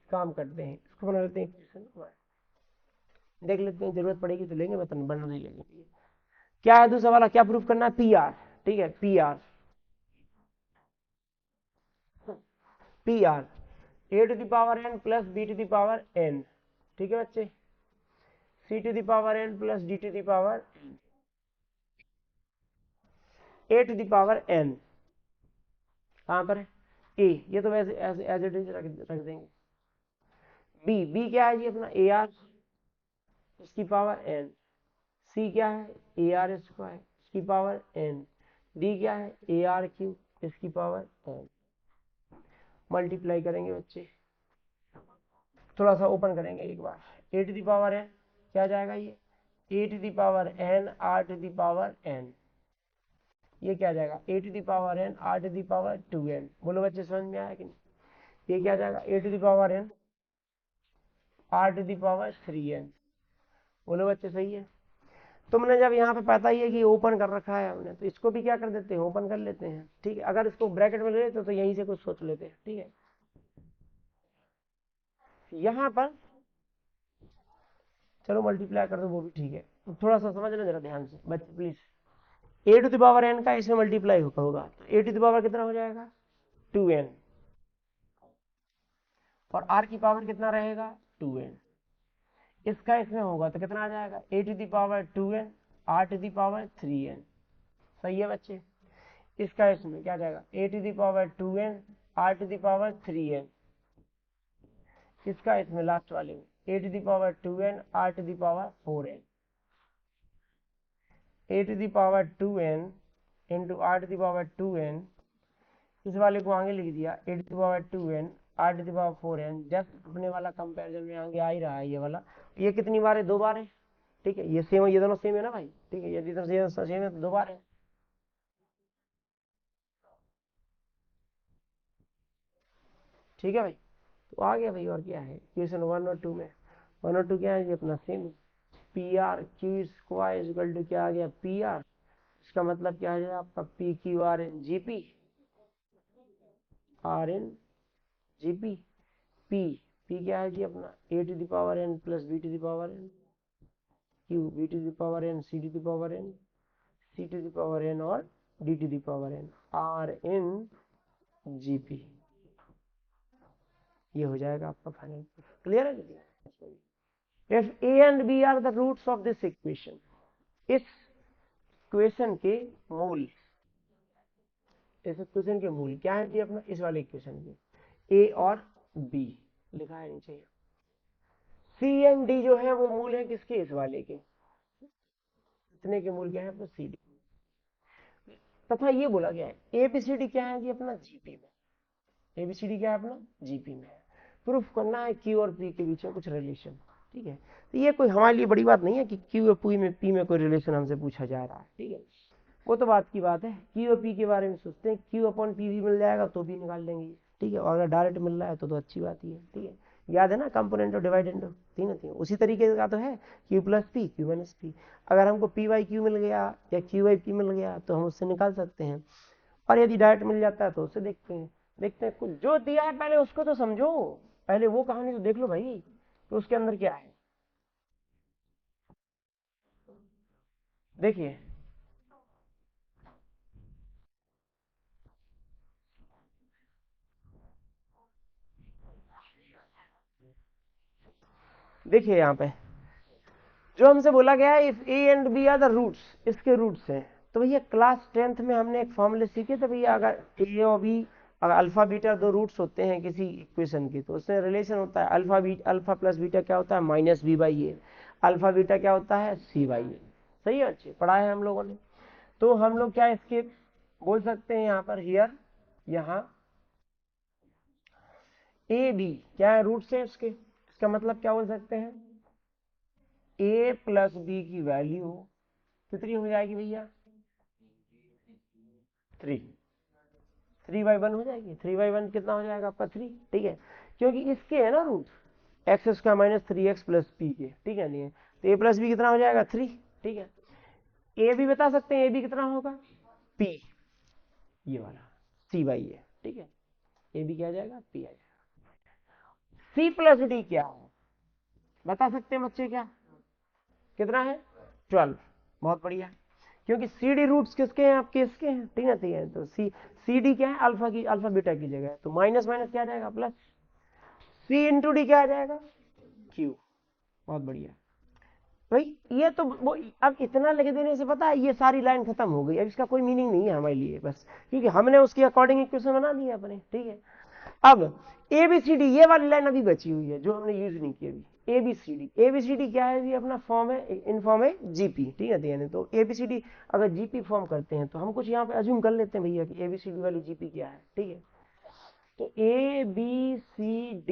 S1: काम करते हैं, इसको बना लेते हैं, देख लेते हैं, जरूरत पड़ेगी तो लेंगे, बता बना नहीं लेंगे। क्या है दूसरा वाला, क्या प्रूफ करना है पी आर, ठीक है, P R A to the power N plus B to the power N, ठीक है बच्चे, C to the power N plus D to the power, a to the power n, कहां पर है a, ये तो वैसे एज इट इज रख देंगे। b क्या है जी अपना ar इसकी पावर n, c क्या है ar स्क्वायर इसकी पावर n, d क्या है ar क्यूब इसकी पावर n। मल्टीप्लाई करेंगे बच्चे, थोड़ा सा ओपन करेंगे एक बार, a to the power n क्या जाएगा ये a to the power n r to the power n, ये क्या जाएगा a to the power n r to the power 2n। बोलो बच्चे समझ में आया कि नहीं? ये क्या जाएगा a to the power n r to the power 3n। बोलो बच्चे सही है। तुमने जब यहाँ पे पता ही है कि ओपन कर रखा है हमने, तो इसको भी क्या कर देते हैं ओपन कर लेते हैं, ठीक है। अगर इसको ब्रैकेट में ले लेते तो यहीं से कुछ सोच लेते हैं, ठीक है। यहाँ पर चलो मल्टीप्लाई कर दो वो भी ठीक है, तो थोड़ा सा समझ लो जरा ध्यान से बच्चे please. a to the power n का इसमें मल्टीप्लाई होगा तो a टू द पावर कितना हो जाएगा 2n, और r की पावर कितना रहेगा 2n, इसका इसमें होगा तो कितना आ जाएगा a to the power 2n r to the power 3n। सही है बच्चे। इसका इसमें क्या जाएगा a to the power 2n r to the power 3n, इसका इसमें लास्ट वाले में a to the power 2n r to the power 4n, a to the power 2n into r to the power 2n, इस वाले को आगे लिख दिया a to the power 2n r to the power 4n। Just अपने वाला comparison में आगे आ ही रहा है ये वाला, ये कितनी बार है 2 बार है, ठीक है। ये सेम है, ये दोनों सेम है ना भाई, ठीक है। ये दोनों सेम है तो 2 बार है, ठीक है भाई। तो आ गया भाई, और क्या है क्वेश्चन 1 और 2 में। 1 और 2 क्या है ये अपना same, P R Q square equal to क्या आ गया पी आर, इसका मतलब क्या है आपका P Q R in G P, R in G P, P क्या है जी अपना A to the power N plus B to the power N, Q B to the power N C to the power N, C to the power N और D to the power N, R in G P. ये हो जाएगा आपका final. Clear है जी? If a and b are the roots of this equation, इस equation के मूल, इस इक्वेशन के मूल क्या है जी अपना इस वाले इक्वेशन के, a और b लिखा है नीचे। c एंड d जो है वो मूल है किसके इस वाले के, इतने के मूल क्या है अपना सी डी, तथा ये बोला गया है एबीसीडी क्या है जी अपना जीपी में, एबीसीडी क्या है अपना जीपी में। प्रूफ करना है क्यू और पी के बीच में कुछ रिलेशन, ठीक है। तो ये कोई हमारे लिए बड़ी बात नहीं है कि क्यू और पी में कोई रिलेशन हमसे पूछा जा रहा है, ठीक है। वो तो बात की बात है, क्यू और पी के बारे में सोचते हैं, क्यू अपॉन पी भी मिल जाएगा तो भी निकाल लेंगे, ठीक है। और अगर डायरेक्ट मिल रहा है तो अच्छी बात ही है, ठीक है। याद है ना कंपोनेंट और डिवाइडेंड तीनों तीनों उसी तरीके का तो है, Q plus P Q minus P. अगर हमको पी वाई क्यू मिल गया या क्यू वाई पी मिल गया तो हम उससे निकाल सकते हैं, और यदि डायरेक्ट मिल जाता है तो उससे देखते हैं कुछ जो दिया है पहले उसको तो समझो, पहले वो कहानी तो देख लो भाई तो उसके अंदर क्या है। देखिए देखिए यहाँ पे जो हमसे बोला गया है if A and B are the roots, इसके रूट्स हैं। तो भैया क्लास 10th में हमने एक फॉर्मूले सीखे थे भैया, अगर ए और बी अगर अल्फा बीटा दो रूट्स होते हैं किसी इक्वेशन की तो उसमें रिलेशन होता है अल्फा प्लस बीटा क्या होता है minus B by A, alpha beta क्या होता है सी बाई ए। सही है बच्चे, पढ़ा है हम लोगों ने। तो हम लोग क्या इसके बोल सकते हैं यहाँ पर हियर, यहाँ ए बी क्या है रूट्स है इसके, इसका मतलब क्या बोल सकते हैं a प्लस बी की वैल्यू कितनी हो जाएगी भैया 3/1 हो जाएगी, 3/1 कितना हो जाएगा आपका 3, ठीक है। क्योंकि इसके है ना root X square minus 3x plus P के, ठीक है नहीं, तो a प्लस बी कितना हो जाएगा 3, ठीक है। a भी बता सकते हैं a भी कितना होगा p, ये वाला c बाई ए, ठीक है। a भी क्या आ जाएगा p आ जाएगा। c प्लस डी क्या है बता सकते हैं बच्चे, क्या कितना है 12, बहुत बढ़िया। क्योंकि सी डी रूट्स किसके हैं आपके इसके हैं, ठीक है ठीक है। तो सी डी क्या है अल्फा बीटा की जगह, तो माइनस माइनस क्या आ जाएगा प्लस, सी इंटू डी क्या आ जाएगा क्यू, बहुत बढ़िया। भाई ये तो वो अब इतना लिख देने से पता है ये सारी लाइन खत्म हो गई, अब इसका कोई मीनिंग नहीं है हमारे लिए, बस क्योंकि हमने उसके अकॉर्डिंग इक्वेशन बना लिया अपने, ठीक है। अब ABCD ये वाली लाइन अभी बची हुई है जो हमने यूज नहीं की अभी। ABCD क्या है जी, अपना फॉर्म है, इन फॉर्म है GP, ठीक है। यानी तो ABCD अगर GP फॉर्म करते हैं तो हम कुछ यहाँ पे अज्यूम कर लेते हैं भैया कि ABCD वाली GP क्या है, ठीक है। तो ABCD,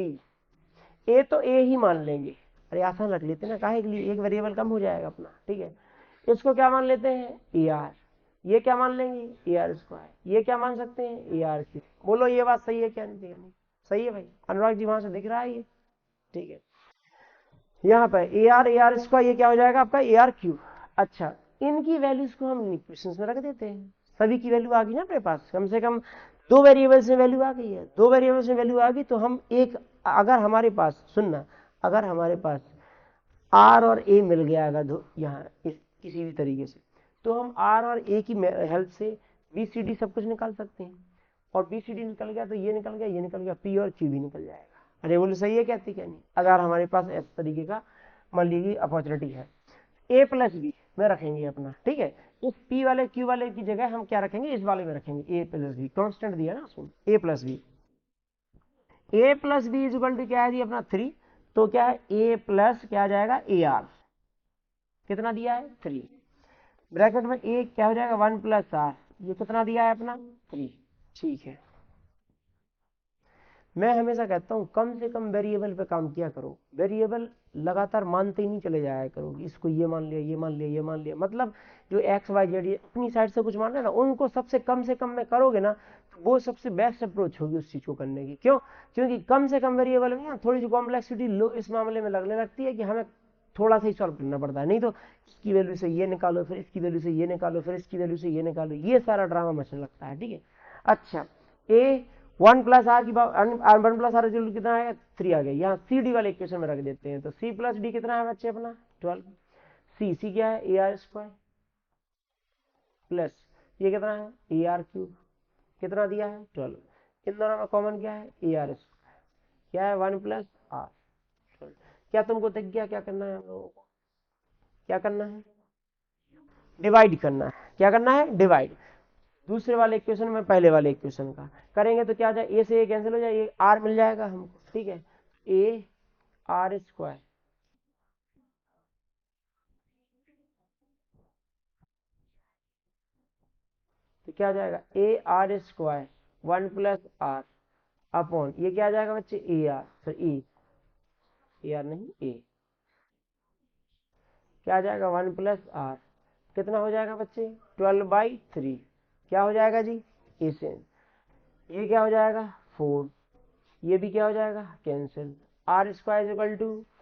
S1: ए तो ए ही मान लेंगे, अरे आसान रख लेते हैं ना, काहे के लिए, एक वेरिएबल कम हो जाएगा अपना, ठीक है। इसको क्या मान लेते हैं AR, ये क्या मान लेंगे AR², ये क्या मान सकते हैं AR3। बोलो ये बात सही है क्या नहीं, सही है भाई, अनुराग जी वहां से दिख रहा है ये, ठीक है। यहाँ पर AR ये क्या हो जाएगा आपका AR3। अच्छा, इनकी वैल्यूज को हम इक्वेशंस में रख देते हैं, सभी की वैल्यू आ गई ना अपने पास, कम से कम दो वेरिएबल्स में वैल्यू आ गई है, दो वेरिएबल्स में वैल्यू आ गई तो हम एक, अगर हमारे पास सुनना, अगर हमारे पास R और A मिल गया अगर यहाँ किसी भी तरीके से, तो हम R और A की हेल्प से BCD सब कुछ निकाल सकते हैं, और BCD निकल गया तो ये निकल गया, ये निकल गया, P और Q भी निकल जाएगा। अरे बोलो सही है कहती क्या नहीं, अगर हमारे पास इस तरीके का मान लीजिए अपॉर्चुनिटी है। A+B में रखेंगे अपना, ठीक है। इस P वाले Q वाले की जगह हम क्या रखेंगे, इस वाले में रखेंगे A+B, कांस्टेंट दिया ना उसमें A+B। A+B is equal to क्या है जी अपना 3, तो क्या है A प्लस क्या आ जाएगा AR, कितना दिया है 3, ब्रैकेट में A क्या हो जाएगा 1 + R, ये कितना दिया है अपना 3, ठीक है। मैं हमेशा कहता हूं कम से कम वेरिएबल पे काम किया करो, वेरिएबल लगातार मानते ही नहीं चले जाया करो, इसको ये मान लिया, ये मान लिया, ये मान लिया, मतलब जो XYZ अपनी साइड से कुछ मान रहे ना, उनको सबसे कम से कम में करोगे ना, तो वो सबसे बेस्ट अप्रोच होगी उस चीज को करने की। क्यों? क्योंकि कम से कम वेरिएबल में ना थोड़ी सी कॉम्प्लेक्सिटी लो इस मामले में लगने लगती है कि हमें थोड़ा सा ही सॉल्व करना पड़ता है, नहीं तो इसकी वैल्यू से ये निकालो, फिर इसकी वैल्यू से ये निकालो, फिर इसकी वैल्यू से ये निकालो, ये सारा ड्रामा मचने लगता है, ठीक है। अच्छा, ए 1 + R की 1 + R रिजल्ट कितना आएगा 3 आ गया, यहाँ CD वाले इक्वेशन में रख देते हैं, तो C + D कितना है बच्चे अपना 12, C क्या है AR² प्लस ये कितना है AR3, कितना दिया है 12, इन दोनों में कॉमन क्या है AR², क्या है 1 + R। क्या तुमको दिख गया क्या करना है हम लोगों को, क्या करना है डिवाइड करना है, क्या करना है डिवाइड, दूसरे वाले इक्वेशन में पहले वाले इक्वेशन का करेंगे तो क्या आ जाए, ए से ए कैंसिल हो जाए, ये आर मिल जाएगा हमको, ठीक है। AR², तो क्या आ जाएगा AR², 1 + R अपॉन ये क्या आ जाएगा बच्चे AR, सर AR नहीं A, क्या आ जाएगा 1 + R, कितना हो जाएगा बच्चे 12/3, क्या हो जाएगा जी ए से ये क्या हो जाएगा 4, ये भी क्या हो जाएगा कैंसिल, R² =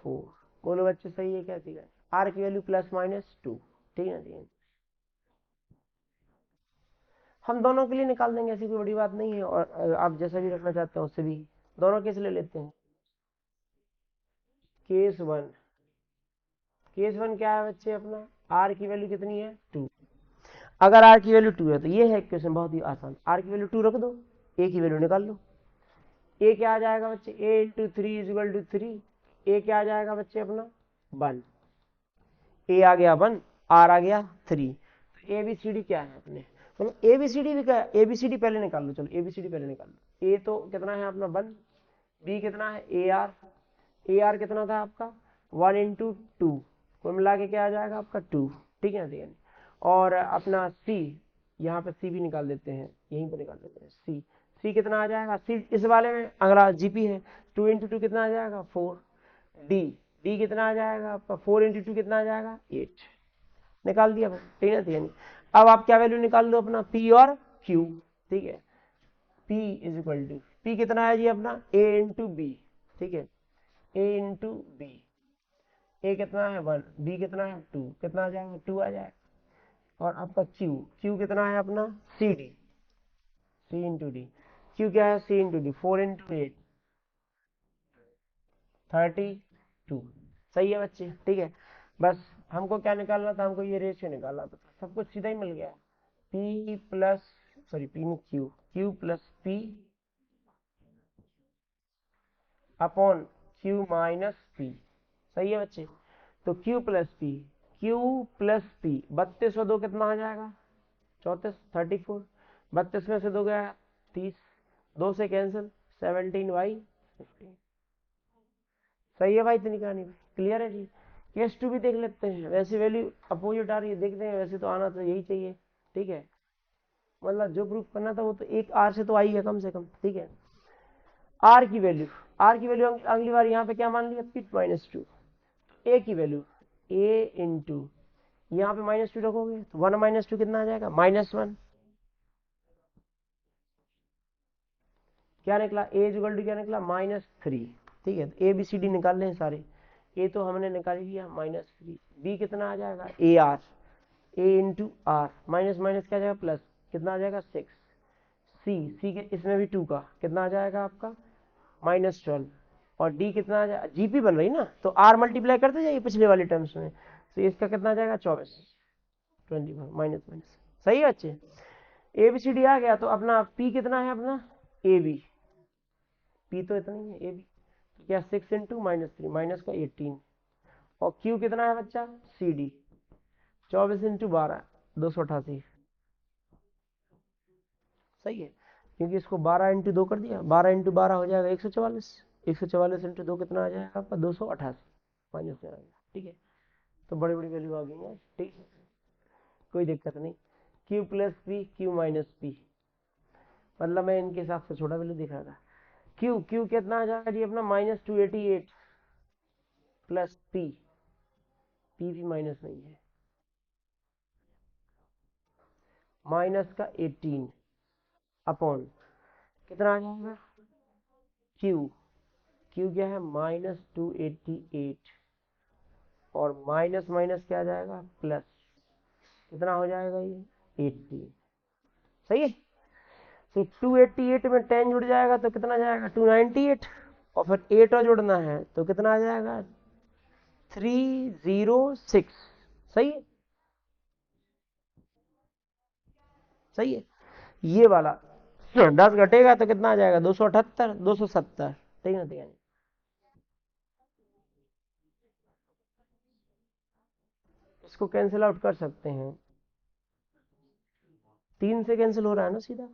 S1: 4। बोलो बच्चे सही है क्या, ठीक है। R की वैल्यू ±2, ठीक है ना। हम दोनों के लिए निकाल देंगे, ऐसी कोई बड़ी बात नहीं है, और आप जैसा भी रखना चाहते हो उससे भी, दोनों केस ले लेते हैं। केस वन क्या है बच्चे अपना, R की वैल्यू कितनी है 2, अगर R की वैल्यू 2 है तो ये है क्वेश्चन बहुत ही आसान, R की वैल्यू 2 रख दो, A की वैल्यू निकाल लो, A क्या आ जाएगा बच्चे A × 3 = 3, A क्या आ जाएगा बच्चे अपना 1, A आ गया 1, R आ गया 3, तो ABCD क्या है अपने, मतलब ABCD भी क्या है, ABCD पहले निकाल लो, चलो ABCD पहले निकाल लो। A तो कितना है अपना 1, B कितना है AR कितना था आपका 1 × 2, कुल मिला के क्या आ जाएगा आपका 2, ठीक है ना। और अपना C, यहाँ पे C भी निकाल देते हैं, यहीं पर निकाल देते हैं C कितना आ जाएगा, C इस वाले में अगला GP है, 2 × 2 कितना आ जाएगा 4, D कितना आ जाएगा आपका 4 × 2 कितना आ जाएगा 8, निकाल दिया भाई, ठीक है ना। अब आप क्या वैल्यू निकाल लो अपना P और Q, ठीक है। P कितना है जी अपना A × B, ठीक है, A × B, A कितना है 1, B कितना है 2, कितना आ जाएगा 2 आ जाएगा, और आपका Q कितना है अपना C × D, Q क्या है C × D, 4 × 8 32, सही है बच्चे, ठीक है। बस हमको क्या निकालना था, हमको ये रेशियो निकालना था, सब कुछ सीधा ही मिल गया, Q + P upon Q - P, सही है बच्चे। तो Q plus P, Q plus P, 32 और 2 कितना आ जाएगा 34, 34, 32 में से 2 गया 30, 2 से कैंसिल 17/15। सही है भाई, इतनी कहानी क्लियर है जी। केस 2 भी देख लेते हैं, वैसे वैल्यू अपोजिट आ रही है, देखते हैं, वैसे तो आना तो यही चाहिए, ठीक है, मतलब जो प्रूफ करना था वो तो एक आर से तो आई है कम से कम, ठीक है। आर की वैल्यू अगली बार यहाँ पे क्या मान लिया पी -2, ए की वैल्यू ए इंटू यहाँ पे -2 रखोगे तो 1 - 2 कितना आ जाएगा -1, क्या निकला ए इक्वल टू क्या निकला -3, ठीक है। तो ए बी सी डी निकाल लें सारे, ए तो हमने निकाल लिया -3, बी कितना आ जाएगा A R, A into R, minus minus क्या आ जाएगा प्लस, कितना आ जाएगा 6, सी के इसमें भी 2 का कितना आ जाएगा आपका -12, और डी कितना आ जाएगा, जीपी बन रही ना तो आर मल्टीप्लाई करते जाइए पिछले वाले टर्म्स में, तो इसका कितना आ जाएगा 24, 24 माइनस माइनस, सही है बच्चे। ए बी सी डी आ गया, तो अपना पी कितना है अपना ए बी, पी तो इतना ही है ए बी, तो क्या 6 इंटू -3 माइनस का 18, और क्यू कितना है बच्चा सी डी 24 इंटू 12 288, सही है, क्योंकि इसको 12 इंटू 2 कर दिया, 12 इंटू 12 हो जाएगा 144, 144 इंटू 2 कितना आ जाएगा आपका 288 माइनस में आएगा, ठीक है। तो बड़ी बड़ी वैल्यू आ गई है, ठीक है, कोई दिक्कत नहीं। Q plus P, Q minus P, मतलब मैं इनके हिसाब से छोटा वैल्यू दिख रहा था। क्यू क्यू कितना आ जाएगा जी अपना -288 प्लस पी, पी भी माइनस नहीं है, माइनस का 18 अपॉन कितना आ जाएगा क्यू, क्यू क्या है -288, और माइनस माइनस क्या आ जाएगा प्लस, कितना हो जाएगा ये 80, सही है। तो 288 में 10 जुड़ जाएगा तो कितना जाएगा 298, और फिर 8 और जोड़ना है तो कितना आ जाएगा 306, सही है, सही है। ये वाला 10 घटेगा तो कितना आ जाएगा 278, 270, ठीक है, ठीक है। इसको कैंसिल आउट कर सकते हैं, 3 से कैंसिल हो रहा है ना सीधा,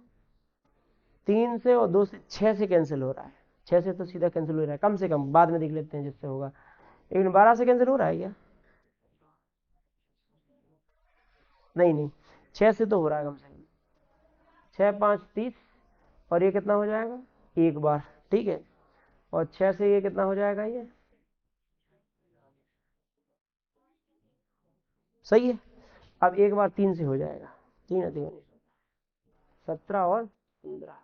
S1: 3 से, और 2 से 6 से कैंसिल हो रहा है, 6 से तो सीधा कैंसिल हो रहा है, कम से कम बाद में देख लेते हैं जिससे होगा, लेकिन 12 से कैंसिल हो रहा है क्या, नहीं नहीं 6 से तो हो रहा है कम से कम, 6 5 30, और ये कितना हो जाएगा एक बार, ठीक है, और 6 से ये कितना हो जाएगा ये, सही है। अब एक बार 3 से हो जाएगा, 3 3 17 और 15,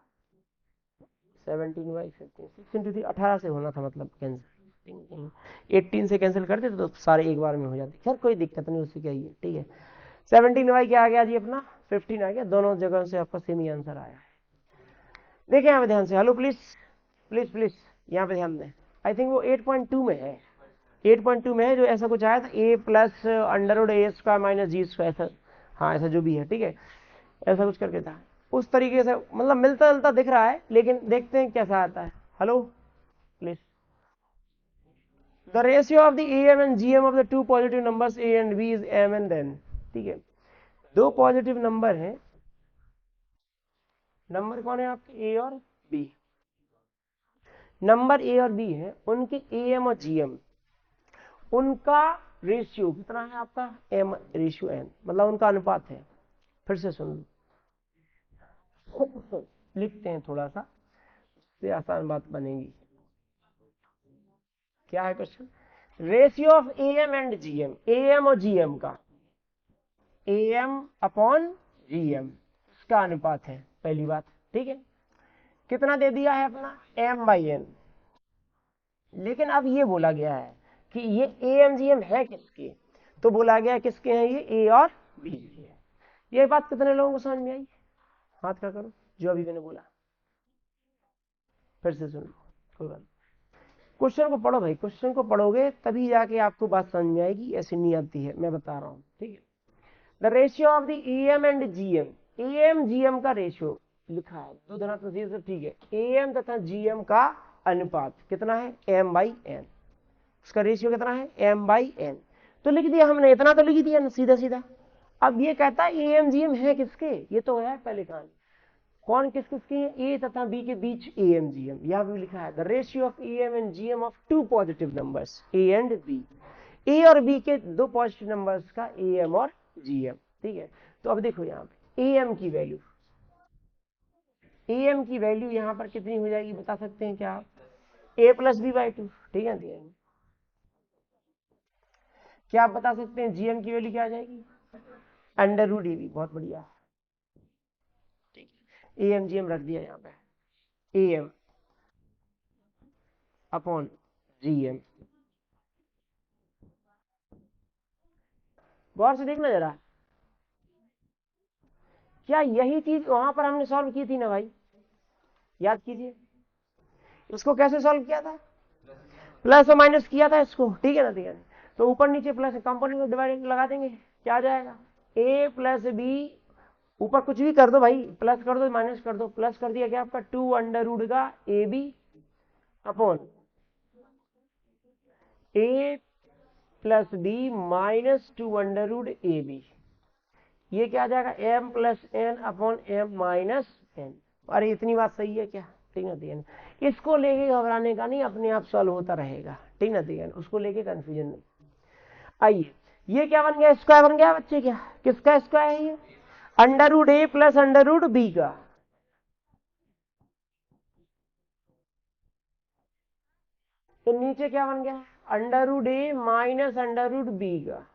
S1: 17/15, 6 इंटू 3 18 से होना था, मतलब कैंसिल 18 से कैंसिल कर देते तो सारे एक बार में हो जाते, खैर कोई दिक्कत नहीं, उससे क्या ही है, ठीक है। 17y क्या आ गया जी अपना 15 आ गया, दोनों जगह से आपका सेम ही आंसर आया है। देखिए यहाँ पे ध्यान से, हेलो प्लीज प्लीज प्लीज यहाँ पे ध्यान दें, आई थिंक वो 8.2 में है, 8.2 में है जो ऐसा कुछ आया था, a plus √a² minus g², ऐसा, हाँ ऐसा जो भी है, ठीक है, ऐसा कुछ करके था, उस तरीके से मतलब मिलता जुलता दिख रहा है, लेकिन देखते हैं कैसा आता है। Hello please, the ratio of the am and gm of the two positive numbers a and b is m and n, ठीक है, दो पॉजिटिव नंबर है, नंबर कौन है आपके a और b, नंबर a और b है, उनके am और gm, उनका रेशियो कितना है आपका m रेशियो n, मतलब उनका अनुपात है। फिर से सुन लो, लिखते हैं थोड़ा सा, से आसान बात बनेगी। क्या है question, ratio of am and gm, am और gm का, am अपॉन gm इसका अनुपात है, पहली बात, ठीक है, कितना दे दिया है अपना m/n, लेकिन अब ये बोला गया है कि ये am gm है किसके, तो बोला गया है किसके हैं ये a और b के, ये बात कितने लोगों को समझ में आई, हाथ खड़ा करो जो अभी मैंने बोला, फिर से सुन लो, कोई बात, क्वेश्चन को पढ़ो भाई, क्वेश्चन को पढ़ोगे तभी जाके आपको बात समझ में आएगी, ऐसे नहीं आती है, मैं बता रहा हूँ, ठीक है। The ratio of the am and gm, am gm का रेशियो लिखा है, दो धनात्मक से, ठीक है, am तथा gm का अनुपात कितना है m/n, उसका रेशियो कितना है m/n, तो लिख दिया हमने, इतना तो लिख दिया ना सीधा सीधा। अब ये कहता है AMGM है किसके, ये तो है पहले कहानी, कौन किस किसके हैं, ए तथा बी के बीच AMGM, यहां भी लिखा है the ratio of AM and GM of two positive numbers A and B, A और बी के दो पॉजिटिव नंबर्स का AM और GM, ठीक है। तो अब देखो यहाँ पे AM की वैल्यू, AM की वैल्यू यहाँ पर कितनी हो जाएगी बता सकते हैं क्या आप, A प्लस B/2, ठीक है। क्या आप बता सकते हैं GM की वैल्यू क्या आ जाएगी, √AB, बहुत बढ़िया, ठीक है। AMGM रख दिया यहाँ पे, AM अपॉन GM। गौर से देखना जरा, क्या यही चीज वहां पर हमने सॉल्व की थी ना भाई, याद कीजिए। इसको कैसे सॉल्व किया था, प्लस और माइनस किया था इसको, ठीक है ना, ठीक है। तो ऊपर नीचे प्लस कंपोनेंट में डिवाइड लगा देंगे, क्या आ जाएगा, A प्लस B, ऊपर कुछ भी कर दो भाई, प्लस कर दो माइनस कर दो, प्लस कर दिया क्या आपका 2 का AB upon A plus B minus 2 AB, ये क्या आ जाएगा M plus N upon M minus N। अरे इतनी बात सही है क्या, ठीक ना, ठीक है। इसको लेके घबराने का नहीं, अपने आप सॉल्व होता रहेगा, ठीक ना, ठीक है, उसको लेके कंफ्यूजन नहीं। आइए, ये क्या बन गया, स्क्वायर बन गया बच्चे, क्या किसका स्क्वायर है ये, √A प्लस √B का, तो नीचे क्या बन गया, √A माइनस √B का,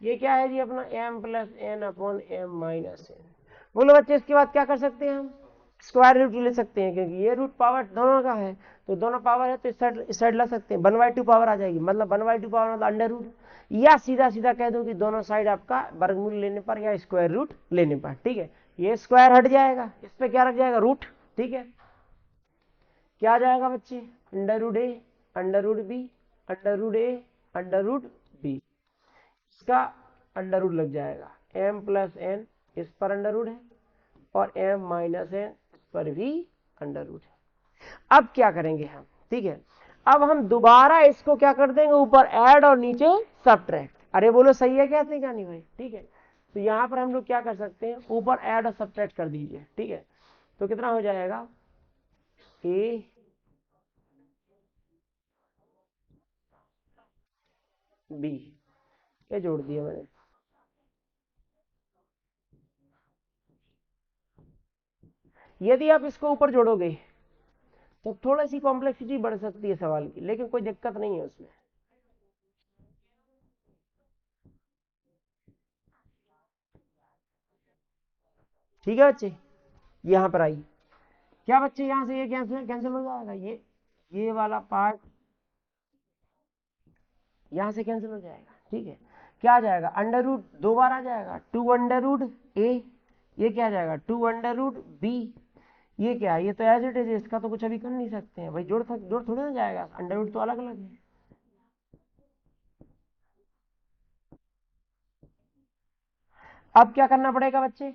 S1: ये क्या है जी अपना M plus N upon M minus N। बोलो बच्चे इसके बाद क्या कर सकते हैं हम, स्क्वायर रूट ले सकते हैं, क्योंकि ये रूट पावर दोनों का है, तो दोनों पावर है तो इस साइड ला सकते हैं, 1/2 पावर आ जाएगी, मतलब 1/2 पावर मतलब √, या सीधा सीधा कह दो कि दोनों साइड आपका वर्गमूल लेने पर या स्क्वायर रूट लेने पर, ठीक है। ये स्क्वायर हट जाएगा, इस पे क्या रख जाएगा, रूट, ठीक है। क्या आ जाएगा बच्चे, √A √B √A इसका अंडर लग जाएगा, M प्लस N इस पर अंडर है और M माइनस N इस पर भी अंडर है। अब क्या करेंगे हम, ठीक है, अब हम दोबारा इसको क्या कर देंगे, ऊपर ऐड और नीचे सब्ट्रैक्ट। अरे बोलो सही है क्या नहीं भाई, ठीक है। तो यहां पर हम लोग क्या कर सकते हैं, ऊपर ऐड और सब्ट्रैक्ट कर दीजिए, ठीक है। तो कितना हो जाएगा, A B, ये जोड़ दिया मैंने। यदि आप इसको ऊपर जोड़ोगे तो थोड़ी सी कॉम्प्लेक्सिटी बढ़ सकती है सवाल की, लेकिन कोई दिक्कत नहीं है उसमें। ठीक है बच्चे, यहां पर आई, क्या बच्चे यहां से ये कैंसिल हो जाएगा, ये वाला पार्ट यहां से कैंसिल हो जाएगा, ठीक है। क्या आ जाएगा, अंडर रूट दो बार आ जाएगा, 2 ये क्या आ जाएगा 2 ये क्या है, ये तो एज इट इज, इसका तो कुछ अभी कर नहीं सकते हैं भाई, जोड़ थोड़ी ना जाएगा, अंडर रूट तो अलग अलग है। अब क्या करना पड़ेगा बच्चे,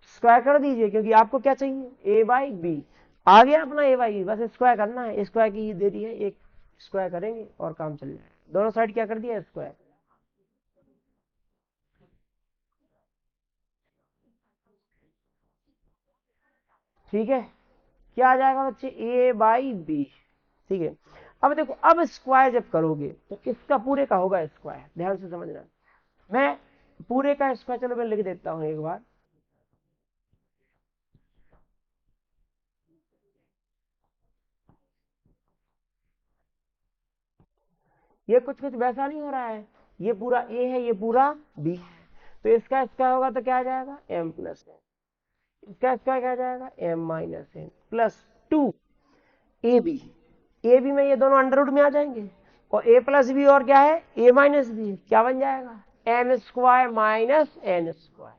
S1: स्क्वायर कर दीजिए, क्योंकि आपको क्या चाहिए, A/B आ गया अपना A/B, बस स्क्वायर करना है, स्क्वायर की ही दे दी है, एक स्क्वायर करेंगे और काम चल जाएगा। दोनों साइड क्या कर दिया, स्क्वायर, ठीक है। क्या आ जाएगा बच्चे, A/B, ठीक है। अब देखो, अब स्क्वायर जब करोगे तो इसका पूरे का होगा स्क्वायर, ध्यान से समझना। मैं पूरे का स्क्वायर, चलो मैं लिख देता हूं एक बार, ये कुछ कुछ वैसा नहीं हो रहा है, ये पूरा A है, ये पूरा B है, तो इसका स्क्वायर होगा तो क्या आ जाएगा, M प्लस N, इसका स्क्वायर क्या आ जाएगा, M minus N plus 2 AB में ये दोनों अंडर रूट में आ जाएंगे, और A प्लस B और क्या है, A माइनस B, क्या बन जाएगा, M square minus N square,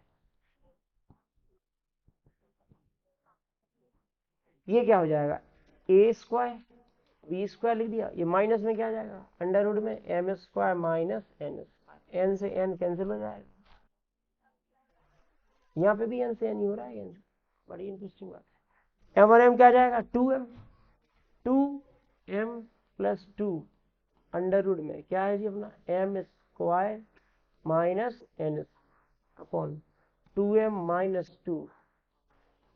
S1: ये क्या हो जाएगा, A स्क्वायर B स्क्वायर लिख दिया, ये माइनस में क्या आ जाएगा, अंडर रूट में M square minus N square, N से N कैंसिल हो जाएगा, यहाँ पे भी N से N ही हो रहा है, बड़ी इंटरेस्टिंग बात है। M और M क्या आ जाएगा, 2M प्लस 2 अंडर रूट में क्या है जी अपना M square minus N upon 2m minus 2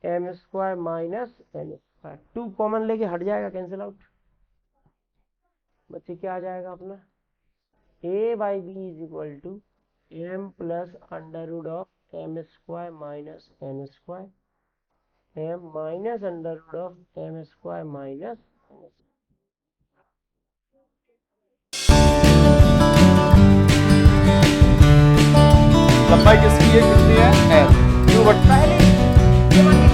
S1: M square minus N square. 2 common लेके हट जाएगा, कैंसिल आउट। बच्चे क्या आ जाएगा अपना a by B is equal to M plus under root of M square minus N square M minus under root of M square minus N.
S2: लंबाई किसकी है, कितनी है, एल। क्यों बट
S1: पहले ये मान